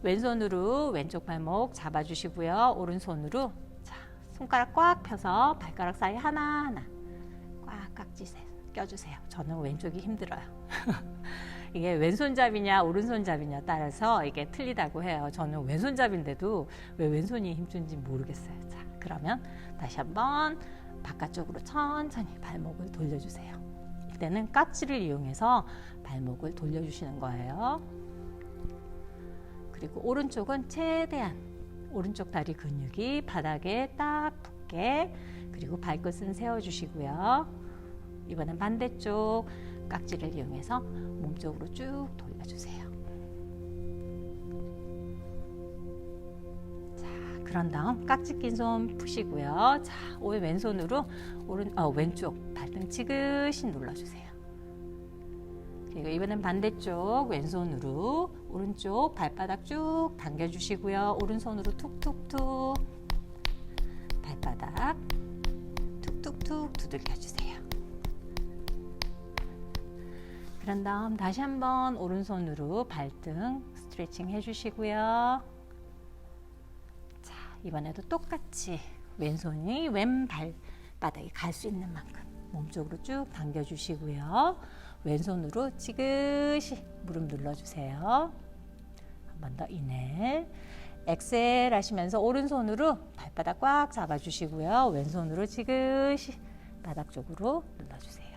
왼손으로 왼쪽 발목 잡아주시고요. 오른손으로 자, 손가락 꽉 펴서 발가락 사이 하나하나 꽉 깍지 껴주세요. 저는 왼쪽이 힘들어요. 이게 왼손잡이냐 오른손잡이냐 따라서 이게 틀리다고 해요. 저는 왼손잡인데도 왜 왼손이 힘든지 모르겠어요. 자, 그러면 다시 한번 바깥쪽으로 천천히 발목을 돌려주세요. 이때는 깍지를 이용해서 발목을 돌려주시는 거예요. 그리고 오른쪽은 최대한 오른쪽 다리 근육이 바닥에 딱 붙게, 그리고 발끝은 세워주시고요. 이번엔 반대쪽 깍지를 이용해서 몸쪽으로 쭉 돌려주세요. 자, 그런 다음 깍지 낀 손 푸시고요. 자, 왼손으로 왼쪽 발등 지그시 눌러주세요. 그리고 이번엔 반대쪽 왼손으로 오른쪽 발바닥 쭉 당겨주시고요. 오른손으로 툭툭툭 발바닥 툭툭툭 두들겨주세요. 그런 다음 다시 한번 오른손으로 발등 스트레칭 해주시고요. 자, 이번에도 똑같이 왼손이 왼 발바닥에 갈 수 있는 만큼 몸쪽으로 쭉 당겨주시고요. 왼손으로 지그시 무릎 눌러주세요. 한 번 더 인헬, 엑셀 하시면서 오른손으로 발바닥 꽉 잡아주시고요. 왼손으로 지그시 바닥 쪽으로 눌러주세요.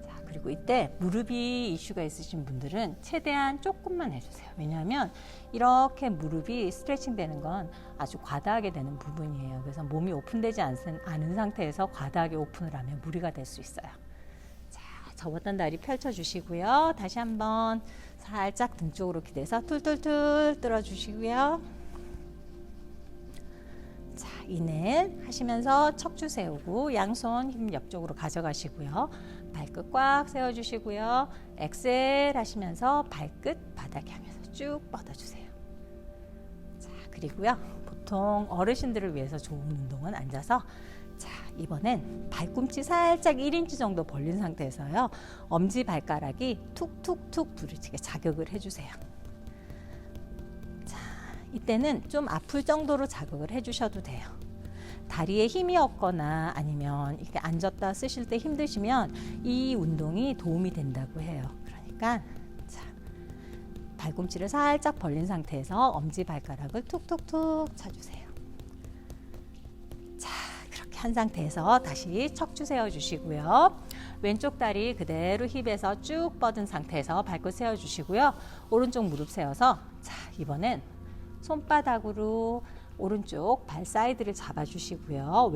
자, 그리고 이때 무릎이 이슈가 있으신 분들은 최대한 조금만 해주세요. 왜냐하면 이렇게 무릎이 스트레칭 되는 건 아주 과다하게 되는 부분이에요. 그래서 몸이 오픈되지 않은 상태에서 과다하게 오픈을 하면 무리가 될 수 있어요. 접었던 다리 펼쳐주시고요. 다시 한번 살짝 등 쪽으로 기대서 툴툴툴 뚫어주시고요. 자, 인헬 하시면서 척추 세우고 양손 힘 옆쪽으로 가져가시고요. 발끝 꽉 세워주시고요. 엑셀 하시면서 발끝 바닥 향해서 쭉 뻗어주세요. 자, 그리고요. 보통 어르신들을 위해서 좋은 운동은 앉아서, 자, 이번엔 발꿈치 살짝 1인치 정도 벌린 상태에서요. 엄지발가락이 툭툭툭 부딪히게 자극을 해주세요. 자, 이때는 좀 아플 정도로 자극을 해주셔도 돼요. 다리에 힘이 없거나 아니면 이렇게 앉았다 쓰실 때 힘드시면 이 운동이 도움이 된다고 해요. 그러니까 자, 발꿈치를 살짝 벌린 상태에서 엄지발가락을 툭툭툭 쳐주세요. 한 상태에서 다시 척추 세워주시고요. 왼쪽 다리 그대로 힙에서 쭉 뻗은 상태에서 발끝 세워주시고요. 오른쪽 무릎 세워서 자, 이번엔 손바닥으로 오른쪽 발 사이드를 잡아주시고요.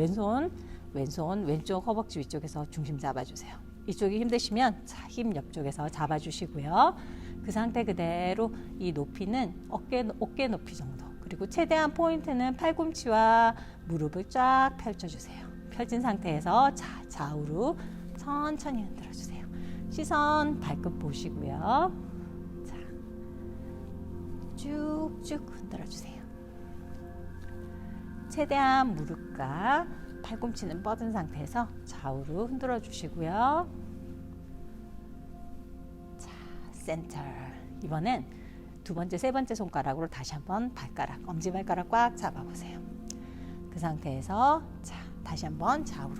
왼쪽 허벅지 위쪽에서 중심 잡아주세요. 이쪽이 힘드시면 자, 힘 옆쪽에서 잡아주시고요. 그 상태 그대로 이 높이는 어깨 높이 정도. 그리고 최대한 포인트는 팔꿈치와 무릎을 쫙 펼쳐주세요. 펼친 상태에서 자, 좌우로 천천히 흔들어주세요. 시선 발끝 보시고요. 자, 쭉쭉 흔들어주세요. 최대한 무릎과 팔꿈치는 뻗은 상태에서 좌우로 흔들어주시고요. 자, 센터. 이번엔 두 번째, 세 번째 손가락으로 다시 한번 발가락, 엄지발가락 꽉 잡아보세요. 그 상태에서 자, 다시 한번 좌우로.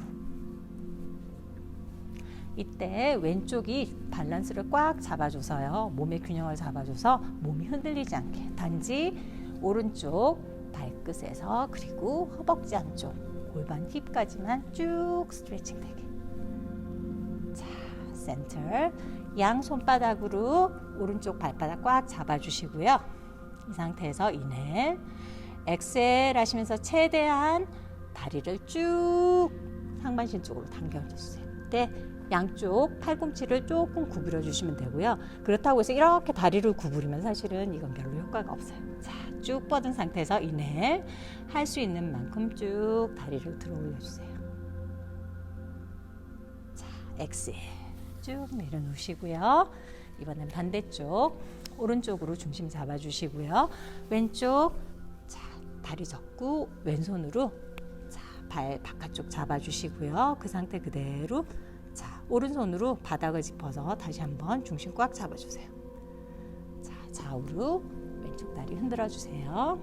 이때 왼쪽이 밸런스를 꽉 잡아줘서요. 몸의 균형을 잡아줘서 몸이 흔들리지 않게. 단지 오른쪽 발끝에서 그리고 허벅지 안쪽, 골반 힙까지만 쭉 스트레칭 되게. 자, 센터. 양 손바닥으로 오른쪽 발바닥 꽉 잡아주시고요. 이 상태에서 인헬, 엑셀 하시면서 최대한 다리를 쭉 상반신 쪽으로 당겨주세요. 이때 양쪽 팔꿈치를 조금 구부려 주시면 되고요. 그렇다고 해서 이렇게 다리를 구부리면 사실은 이건 별로 효과가 없어요. 자, 쭉 뻗은 상태에서 인헬, 할 수 있는 만큼 쭉 다리를 들어 올려주세요. 엑셀 쭉 내려놓으시고요. 이번엔 반대쪽 오른쪽으로 중심 잡아주시고요. 왼쪽 자, 다리 접고 왼손으로 자, 발 바깥쪽 잡아주시고요. 그 상태 그대로 자, 오른손으로 바닥을 짚어서 다시 한번 중심 꽉 잡아주세요. 자, 좌우로 왼쪽 다리 흔들어 주세요.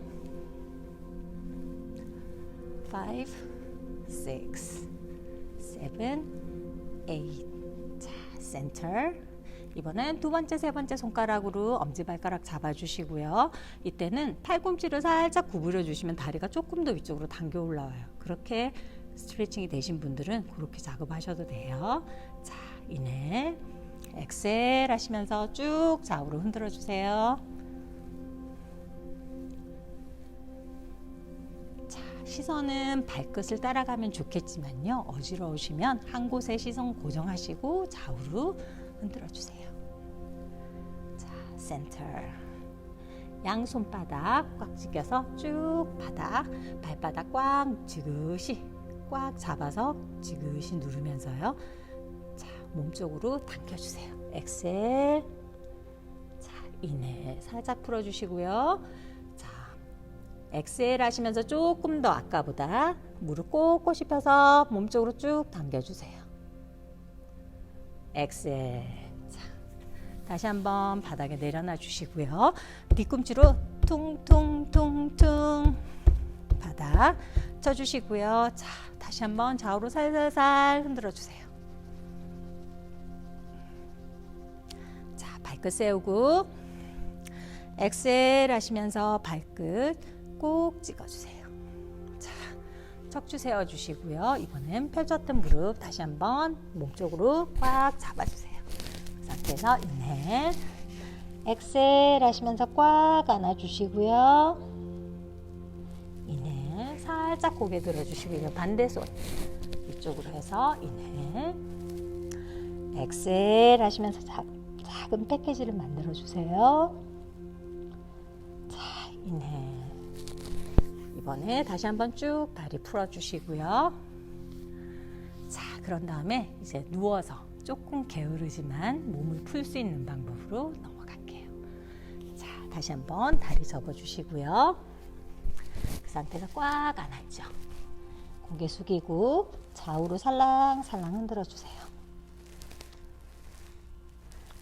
5, 6, 7, 8. 자, 센터. 이번엔 두 번째, 세 번째 손가락으로 엄지발가락 잡아주시고요. 이때는 팔꿈치를 살짝 구부려 주시면 다리가 조금 더 위쪽으로 당겨 올라와요. 그렇게 스트레칭이 되신 분들은 그렇게 작업하셔도 돼요. 자, 이내 엑셀 하시면서 쭉 좌우로 흔들어 주세요. 자, 시선은 발끝을 따라가면 좋겠지만요. 어지러우시면 한 곳에 시선 고정하시고 좌우로 흔들어 주세요. 자, 센터. 양손바닥 꽉 쥐겨서 쭉 바닥, 발바닥 꽉 지그시 꽉 잡아서 지그시 누르면서요. 자, 몸쪽으로 당겨주세요. 엑셀. 자, 이내 살짝 풀어주시고요. 자, 엑셀 하시면서 조금 더 아까보다 무릎 꼿꼿이 펴서 몸쪽으로 쭉 당겨주세요. 엑셀. 자, 다시 한번 바닥에 내려놔 주시고요. 뒤꿈치로 퉁퉁퉁퉁 바닥 쳐주시고요. 자, 다시 한번 좌우로 살살살 흔들어 주세요. 자, 발끝 세우고 엑셀 하시면서 발끝 꼭 찍어주세요. 자, 척추 세워주시고요. 이번엔 펼쳤던 무릎 다시 한번 몸쪽으로 꽉 잡아주세요. 그 상태에서 인해 엑셀 하시면서 꽉 안아주시고요. 인해 살짝 고개 들어주시고요. 반대손 이쪽으로 해서 인해 엑셀 하시면서 작은 패키지를 만들어주세요. 자, 인해 이번에 다시 한번 쭉 다리 풀어주시고요. 자, 그런 다음에 이제 누워서 조금 게으르지만 몸을 풀 수 있는 방법으로 넘어갈게요. 자, 다시 한번 다리 접어주시고요. 그 상태에서 꽉 안았죠. 고개 숙이고 좌우로 살랑살랑 흔들어주세요.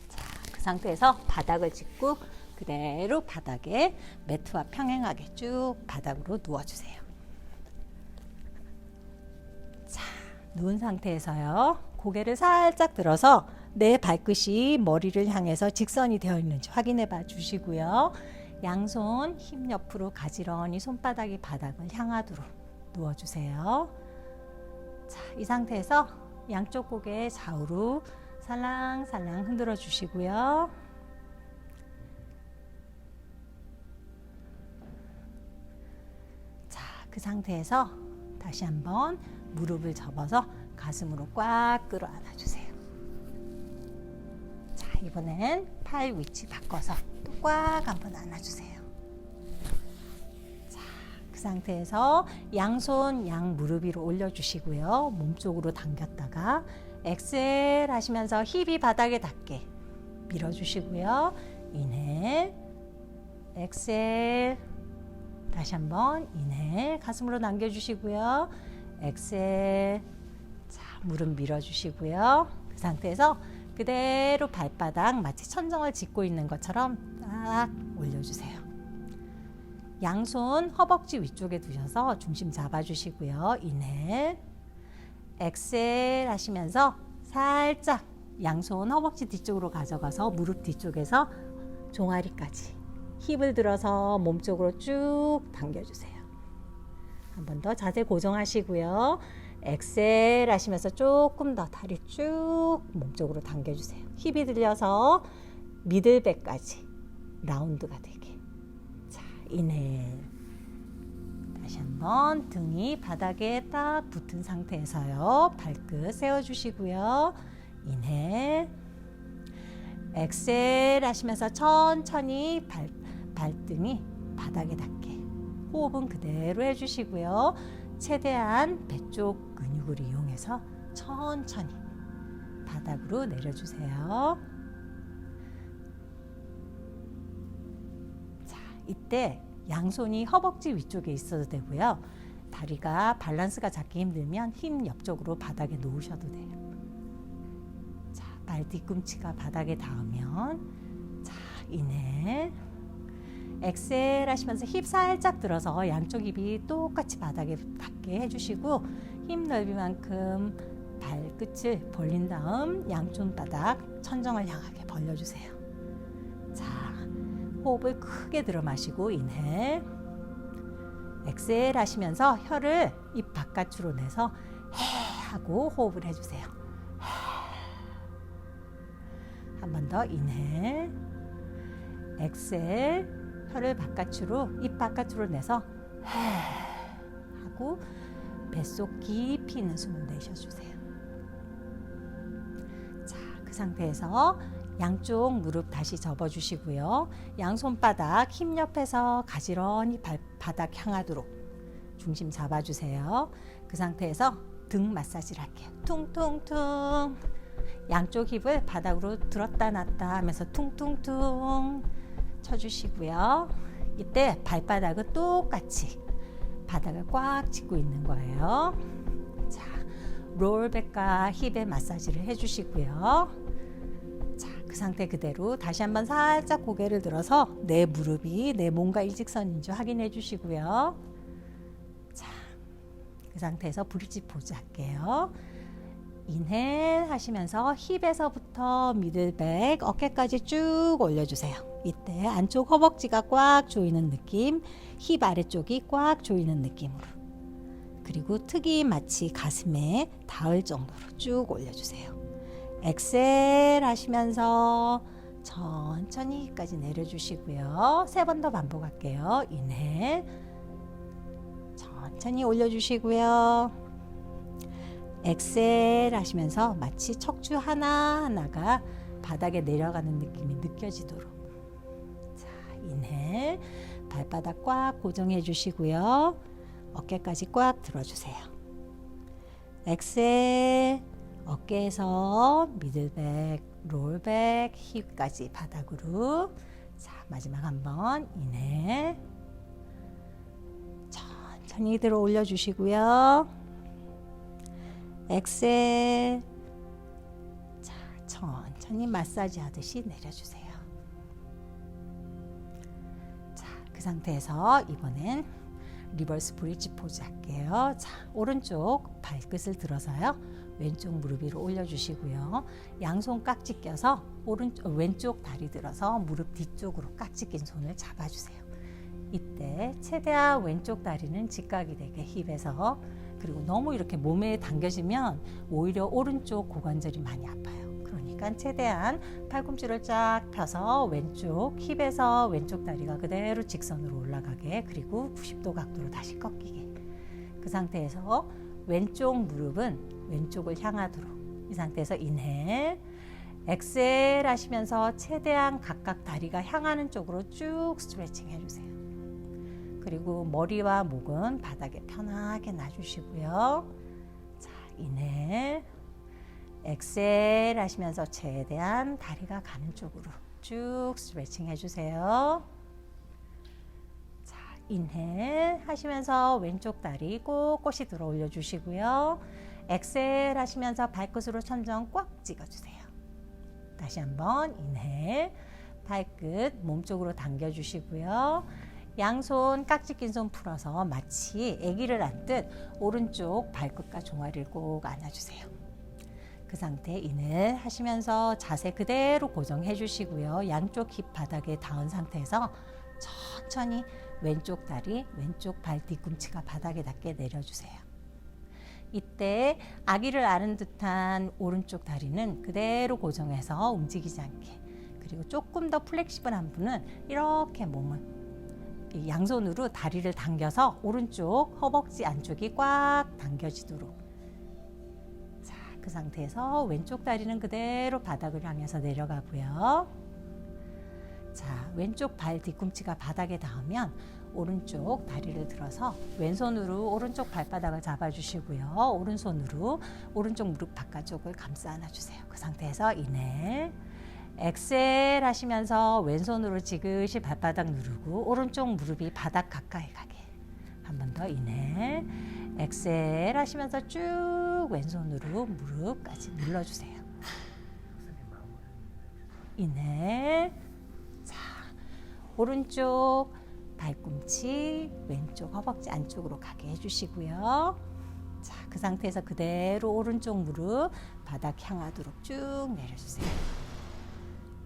자, 그 상태에서 바닥을 짚고 그대로 바닥에 매트와 평행하게 쭉 바닥으로 누워주세요. 자, 누운 상태에서요. 고개를 살짝 들어서 내 발끝이 머리를 향해서 직선이 되어 있는지 확인해 봐 주시고요. 양손 힙 옆으로 가지런히 손바닥이 바닥을 향하도록 누워주세요. 자, 이 상태에서 양쪽 고개 좌우로 살랑살랑 흔들어 주시고요. 자, 그 상태에서 다시 한번 무릎을 접어서 가슴으로 꽉 끌어안아 주세요. 자, 이번엔 팔 위치 바꿔서 또 꽉 한번 안아주세요. 자, 그 상태에서 양손 양 무릎 위로 올려주시고요. 몸쪽으로 당겼다가 엑셀 하시면서 힙이 바닥에 닿게 밀어주시고요. 인해 엑셀 다시 한번 인해 가슴으로 당겨주시고요. 엑셀 자, 무릎 밀어주시고요. 그 상태에서 그대로 발바닥 마치 천정을 짚고 있는 것처럼 딱 올려주세요. 양손 허벅지 위쪽에 두셔서 중심 잡아주시고요. 인해 엑셀 하시면서 살짝 양손 허벅지 뒤쪽으로 가져가서 무릎 뒤쪽에서 종아리까지 힙을 들어서 몸쪽으로 쭉 당겨주세요. 한 번 더 자세 고정하시고요. 엑셀 하시면서 조금 더 다리 쭉 몸쪽으로 당겨주세요. 힙이 들려서 미들백까지 라운드가 되게. 자, 인해 다시 한번 등이 바닥에 딱 붙은 상태에서요. 발끝 세워주시고요. 인해 엑셀 하시면서 천천히 발등이 바닥에 닿게 호흡은 그대로 해주시고요. 최대한 배 쪽 근육을 이용해서 천천히 바닥으로 내려주세요. 자, 이때 양손이 허벅지 위쪽에 있어도 되고요. 다리가 밸런스가 잡기 힘들면 힘 옆쪽으로 바닥에 놓으셔도 돼요. 자, 발 뒤꿈치가 바닥에 닿으면 자, 인해 엑셀 하시면서 힙 살짝 들어서 양쪽 힙이 똑같이 바닥에 닿게 해주시고 힙 넓이만큼 발끝을 벌린 다음 양손바닥 천정을 향하게 벌려주세요. 자, 호흡을 크게 들어 마시고 인해 엑셀 하시면서 혀를 입 바깥으로 내서 해 하고 호흡을 해주세요. 한 번 더 인해 엑셀 혀를 바깥으로 입 바깥으로 내서 해 하고 뱃속 깊이 있는 숨을 내쉬어주세요. 자, 그 상태에서 양쪽 무릎 다시 접어주시고요. 양손바닥 힙 옆에서 가지런히 바닥 향하도록 중심 잡아주세요. 그 상태에서 등 마사지를 할게요. 퉁퉁퉁. 양쪽 힙을 바닥으로 들었다 놨다 하면서 퉁퉁퉁 쳐주시고요. 이때 발바닥은 똑같이 바닥을 꽉 짚고 있는 거예요. 자, 롤백과 힙에 마사지를 해주시고요. 자, 그 상태 그대로 다시 한번 살짝 고개를 들어서 내 무릎이 내 몸과 일직선인 줄 확인해 주시고요. 자, 그 상태에서 브릿지 포즈 할게요. 인헬 하시면서 힙에서부터 미들백 어깨까지 쭉 올려주세요. 이때 안쪽 허벅지가 꽉 조이는 느낌, 힙 아래쪽이 꽉 조이는 느낌으로, 그리고 턱이 마치 가슴에 닿을 정도로 쭉 올려주세요. 엑셀 하시면서 천천히까지 내려주시고요. 3번 더 반복할게요. 인헬 천천히 올려주시고요. 엑셀 하시면서 마치 척추 하나하나가 바닥에 내려가는 느낌이 느껴지도록. 자, 인헬 발바닥 꽉 고정해 주시고요. 어깨까지 꽉 들어주세요. 엑셀 어깨에서 미들백, 롤백, 힙까지 바닥으로. 자, 마지막 한번 인헬 천천히 들어 올려주시고요. 엑셀 자, 천천히 마사지 하듯이 내려주세요. 자, 그 상태에서 이번엔 리버스 브릿지 포즈 할게요. 자, 오른쪽 발끝을 들어서요. 왼쪽 무릎 위로 올려주시고요. 양손 깍지 껴서 왼쪽 다리 들어서 무릎 뒤쪽으로 깍지 낀 손을 잡아주세요. 이때 최대한 왼쪽 다리는 직각이 되게 힙에서, 그리고 너무 이렇게 몸에 당겨지면 오히려 오른쪽 고관절이 많이 아파요. 그러니까 최대한 팔꿈치를 쫙 펴서 왼쪽 힙에서 왼쪽 다리가 그대로 직선으로 올라가게, 그리고 90도 각도로 다시 꺾이게. 그 상태에서 왼쪽 무릎은 왼쪽을 향하도록, 이 상태에서 인헬 엑셀 하시면서 최대한 각각 다리가 향하는 쪽으로 쭉 스트레칭 해주세요. 그리고 머리와 목은 바닥에 편하게 놔주시고요. 자, 인헬 엑셀 하시면서 최대한 다리가 가는 쪽으로 쭉 스트레칭 해주세요. 자, 인헬 하시면서 왼쪽 다리 꼿꼿이 들어 올려주시고요. 엑셀 하시면서 발끝으로 천정 꽉 찍어주세요. 다시 한번 인헬 발끝 몸쪽으로 당겨주시고요. 양손 깍지 낀 손 풀어서 마치 아기를 안듯 오른쪽 발끝과 종아리를 꼭 안아주세요. 그 상태 인을 하시면서 자세 그대로 고정해 주시고요. 양쪽 힙 바닥에 닿은 상태에서 천천히 왼쪽 다리, 왼쪽 발 뒤꿈치가 바닥에 닿게 내려주세요. 이때 아기를 아는 듯한 오른쪽 다리는 그대로 고정해서 움직이지 않게, 그리고 조금 더 플렉시블한 분은 이렇게 몸을 양손으로 다리를 당겨서 오른쪽 허벅지 안쪽이 꽉 당겨지도록. 자, 그 상태에서 왼쪽 다리는 그대로 바닥을 향해서 내려가고요. 자, 왼쪽 발 뒤꿈치가 바닥에 닿으면 오른쪽 다리를 들어서 왼손으로 오른쪽 발바닥을 잡아주시고요. 오른손으로 오른쪽 무릎 바깥쪽을 감싸 안아주세요. 그 상태에서 인해 엑셀 하시면서 왼손으로 지그시 발바닥 누르고 오른쪽 무릎이 바닥 가까이 가게. 한 번 더 인해 엑셀 하시면서 쭉 왼손으로 무릎까지 눌러주세요. 인해. 자, 오른쪽 발꿈치 왼쪽 허벅지 안쪽으로 가게 해주시고요. 자, 그 상태에서 그대로 오른쪽 무릎 바닥 향하도록 쭉 내려주세요.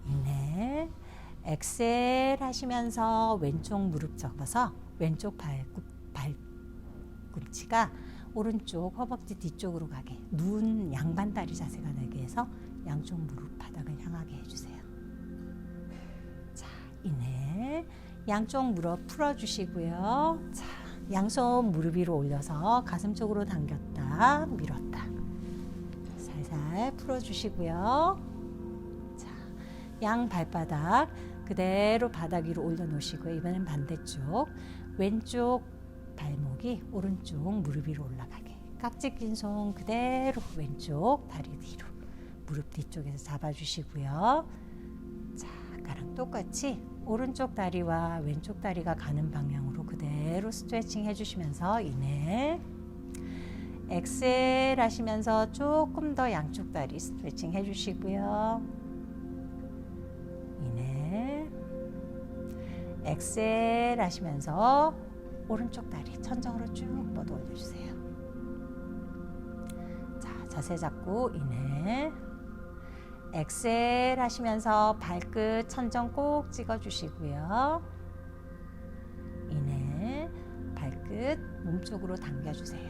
인해 엑셀 하시면서 왼쪽 무릎 접어서 왼쪽 발꿈치가 오른쪽 허벅지 뒤쪽으로 가게, 눈 양반다리 자세가 되게 해서 양쪽 무릎 바닥을 향하게 해주세요. 자, 인해 양쪽 무릎 풀어주시고요. 자, 양손 무릎 위로 올려서 가슴 쪽으로 당겼다 밀었다 살살 풀어주시고요. 자, 양 발바닥 그대로 바닥 위로 올려놓으시고요. 이번엔 반대쪽 왼쪽 발목이 오른쪽 무릎 위로 올라가게, 깍지 낀 손 그대로 왼쪽 다리 뒤로 무릎 뒤쪽에서 잡아주시고요. 자, 아까랑 똑같이 오른쪽 다리와 왼쪽 다리가 가는 방향으로 그대로 스트레칭 해주시면서 인해 엑셀 하시면서 조금 더 양쪽 다리 스트레칭 해주시고요. 인해 엑셀 하시면서 오른쪽 다리 천정으로 쭉 뻗어 올려주세요. 자, 자세 잡고 인해 엑셀 하시면서 발끝 천정 꼭 찍어주시고요. 인해 발끝 몸쪽으로 당겨주세요.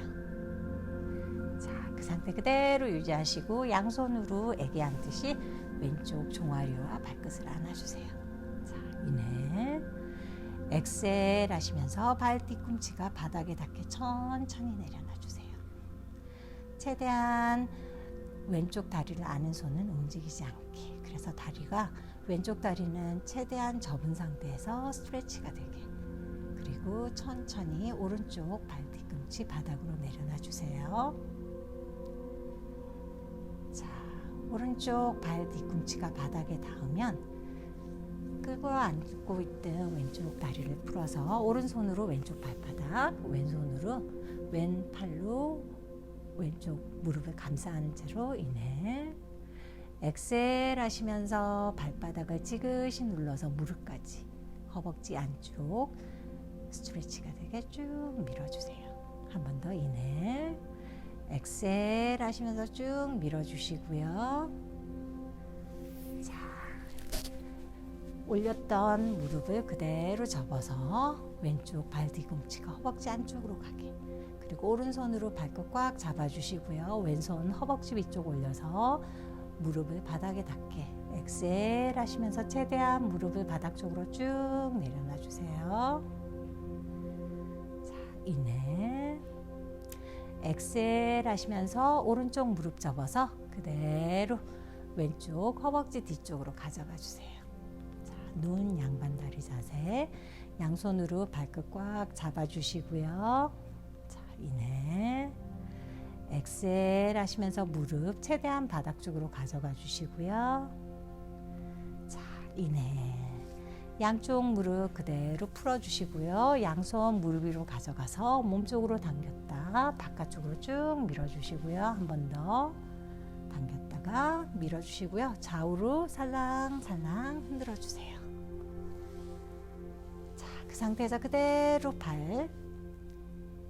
자, 그 상태 그대로 유지하시고 양손으로 애기 앉듯이 왼쪽 종아리와 발끝을 안아주세요. 자, 인해 엑셀 하시면서 발 뒤꿈치가 바닥에 닿게 천천히 내려놔주세요. 최대한 왼쪽 다리를 아는 손은 움직이지 않게, 그래서 다리가 왼쪽 다리는 최대한 접은 상태에서 스트레치가 되게, 그리고 천천히 오른쪽 발 뒤꿈치 바닥으로 내려놔주세요. 자, 오른쪽 발 뒤꿈치가 바닥에 닿으면 끌고 앉고 있던 왼쪽 다리를 풀어서 오른손으로 왼쪽 발바닥, 왼손으로 왼팔로 왼쪽 무릎을 감싸 안은 채로 인해 엑셀 하시면서 발바닥을 지그시 눌러서 무릎까지 허벅지 안쪽 스트레치가 되게 쭉 밀어주세요. 한 번 더 인해 엑셀 하시면서 쭉 밀어주시고요. 자, 올렸던 무릎을 그대로 접어서 왼쪽 발 뒤꿈치가 허벅지 안쪽으로 가게, 그리고 오른손으로 발끝 꽉 잡아주시고요. 왼손 허벅지 위쪽 올려서 무릎을 바닥에 닿게 엑셀 하시면서 최대한 무릎을 바닥 쪽으로 쭉 내려놔 주세요. 자, 인해 엑셀 하시면서 오른쪽 무릎 접어서 그대로 왼쪽 허벅지 뒤쪽으로 가져가 주세요. 자, 눈 양반다리 자세, 양손으로 발끝 꽉 잡아주시고요. 자, 인해 엑셀 하시면서 무릎 최대한 바닥 쪽으로 가져가 주시고요. 자, 인해 양쪽 무릎 그대로 풀어주시고요. 양손 무릎 위로 가져가서 몸쪽으로 당겼다 바깥쪽으로 쭉 밀어주시고요. 한 번 더 당겼다가 밀어주시고요. 좌우로 살랑살랑 흔들어주세요. 자, 그 상태에서 그대로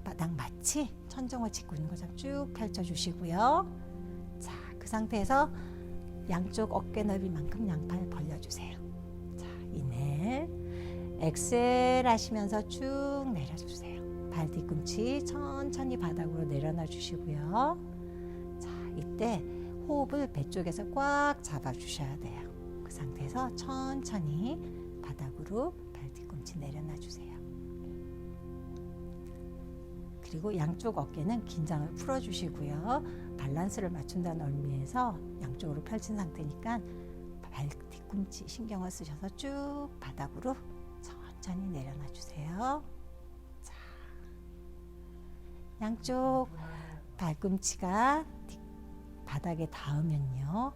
발바닥 마치 천정을 짚고 있는 것처럼 쭉 펼쳐주시고요. 자, 그 상태에서 양쪽 어깨 넓이만큼 양팔 벌려주세요. 자, 인해 엑셀 하시면서 쭉 내려주세요. 발 뒤꿈치 천천히 바닥으로 내려놔 주시고요. 자, 이때 호흡을 배 쪽에서 꽉 잡아 주셔야 돼요. 그 상태에서 천천히 바닥으로 발 뒤꿈치 내려놔 주세요. 그리고 양쪽 어깨는 긴장을 풀어주시고요. 밸런스를 맞춘다는 의미에서 양쪽으로 펼친 상태니까 발 뒤꿈치 발꿈치 신경을 쓰셔서 쭉 바닥으로 천천히 내려놔 주세요. 자, 양쪽 발꿈치가 바닥에 닿으면요.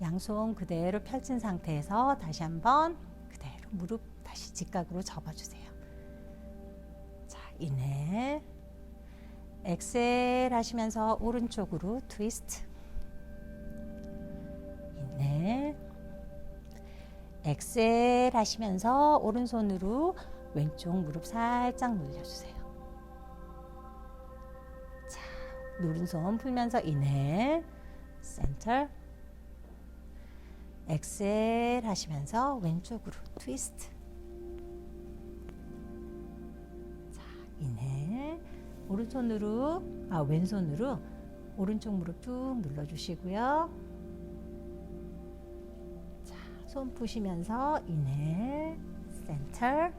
양손 그대로 펼친 상태에서 다시 한번 그대로 무릎 다시 직각으로 접어주세요. 자, 인해 엑셀 하시면서 오른쪽으로 트위스트. 인해 엑셀 하시면서 오른손으로 왼쪽 무릎 살짝 눌려주세요. 자, 누른 손 풀면서 인해 센터. 엑셀 하시면서 왼쪽으로 트위스트. 자, 인해 오른손으로 왼손으로 오른쪽 무릎 쭉 눌러주시고요. 자, 손 푸시면서 인해 센터.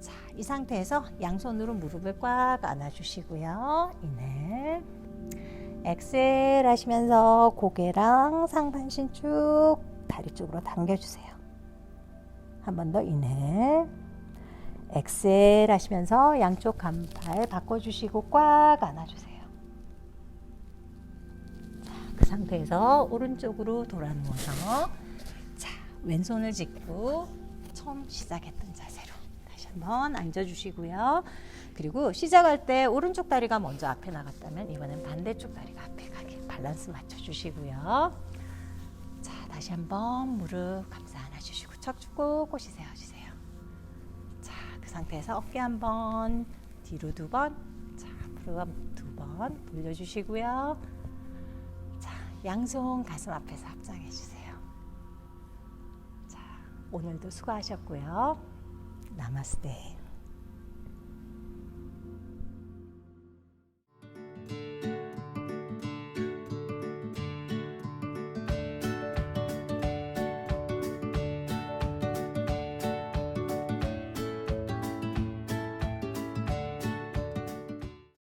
자, 이 상태에서 양손으로 무릎을 꽉 안아주시고요. 인해 엑셀 하시면서 고개랑 상반신 쭉 다리 쪽으로 당겨주세요. 한 번 더 인해 엑셀 하시면서 양쪽 간발 바꿔주시고 꽉 안아주세요. 자, 그 상태에서 오른쪽으로 돌아 누워서 자, 왼손을 짚고 처음 시작했던 자세로 다시 한번 앉아주시고요. 그리고 시작할 때 오른쪽 다리가 먼저 앞에 나갔다면 이번엔 반대쪽 다리가 앞에 가게 밸런스 맞춰주시고요. 자, 다시 한번 무릎 감싸 안아주시고 척추 꼿꼿이 세워주세요. 자, 그 상태에서 어깨 한번 뒤로 2번, 자, 무릎 2번 돌려주시고요. 자, 양손 가슴 앞에서 합장해주세요. 자, 오늘도 수고하셨고요. 나마스테.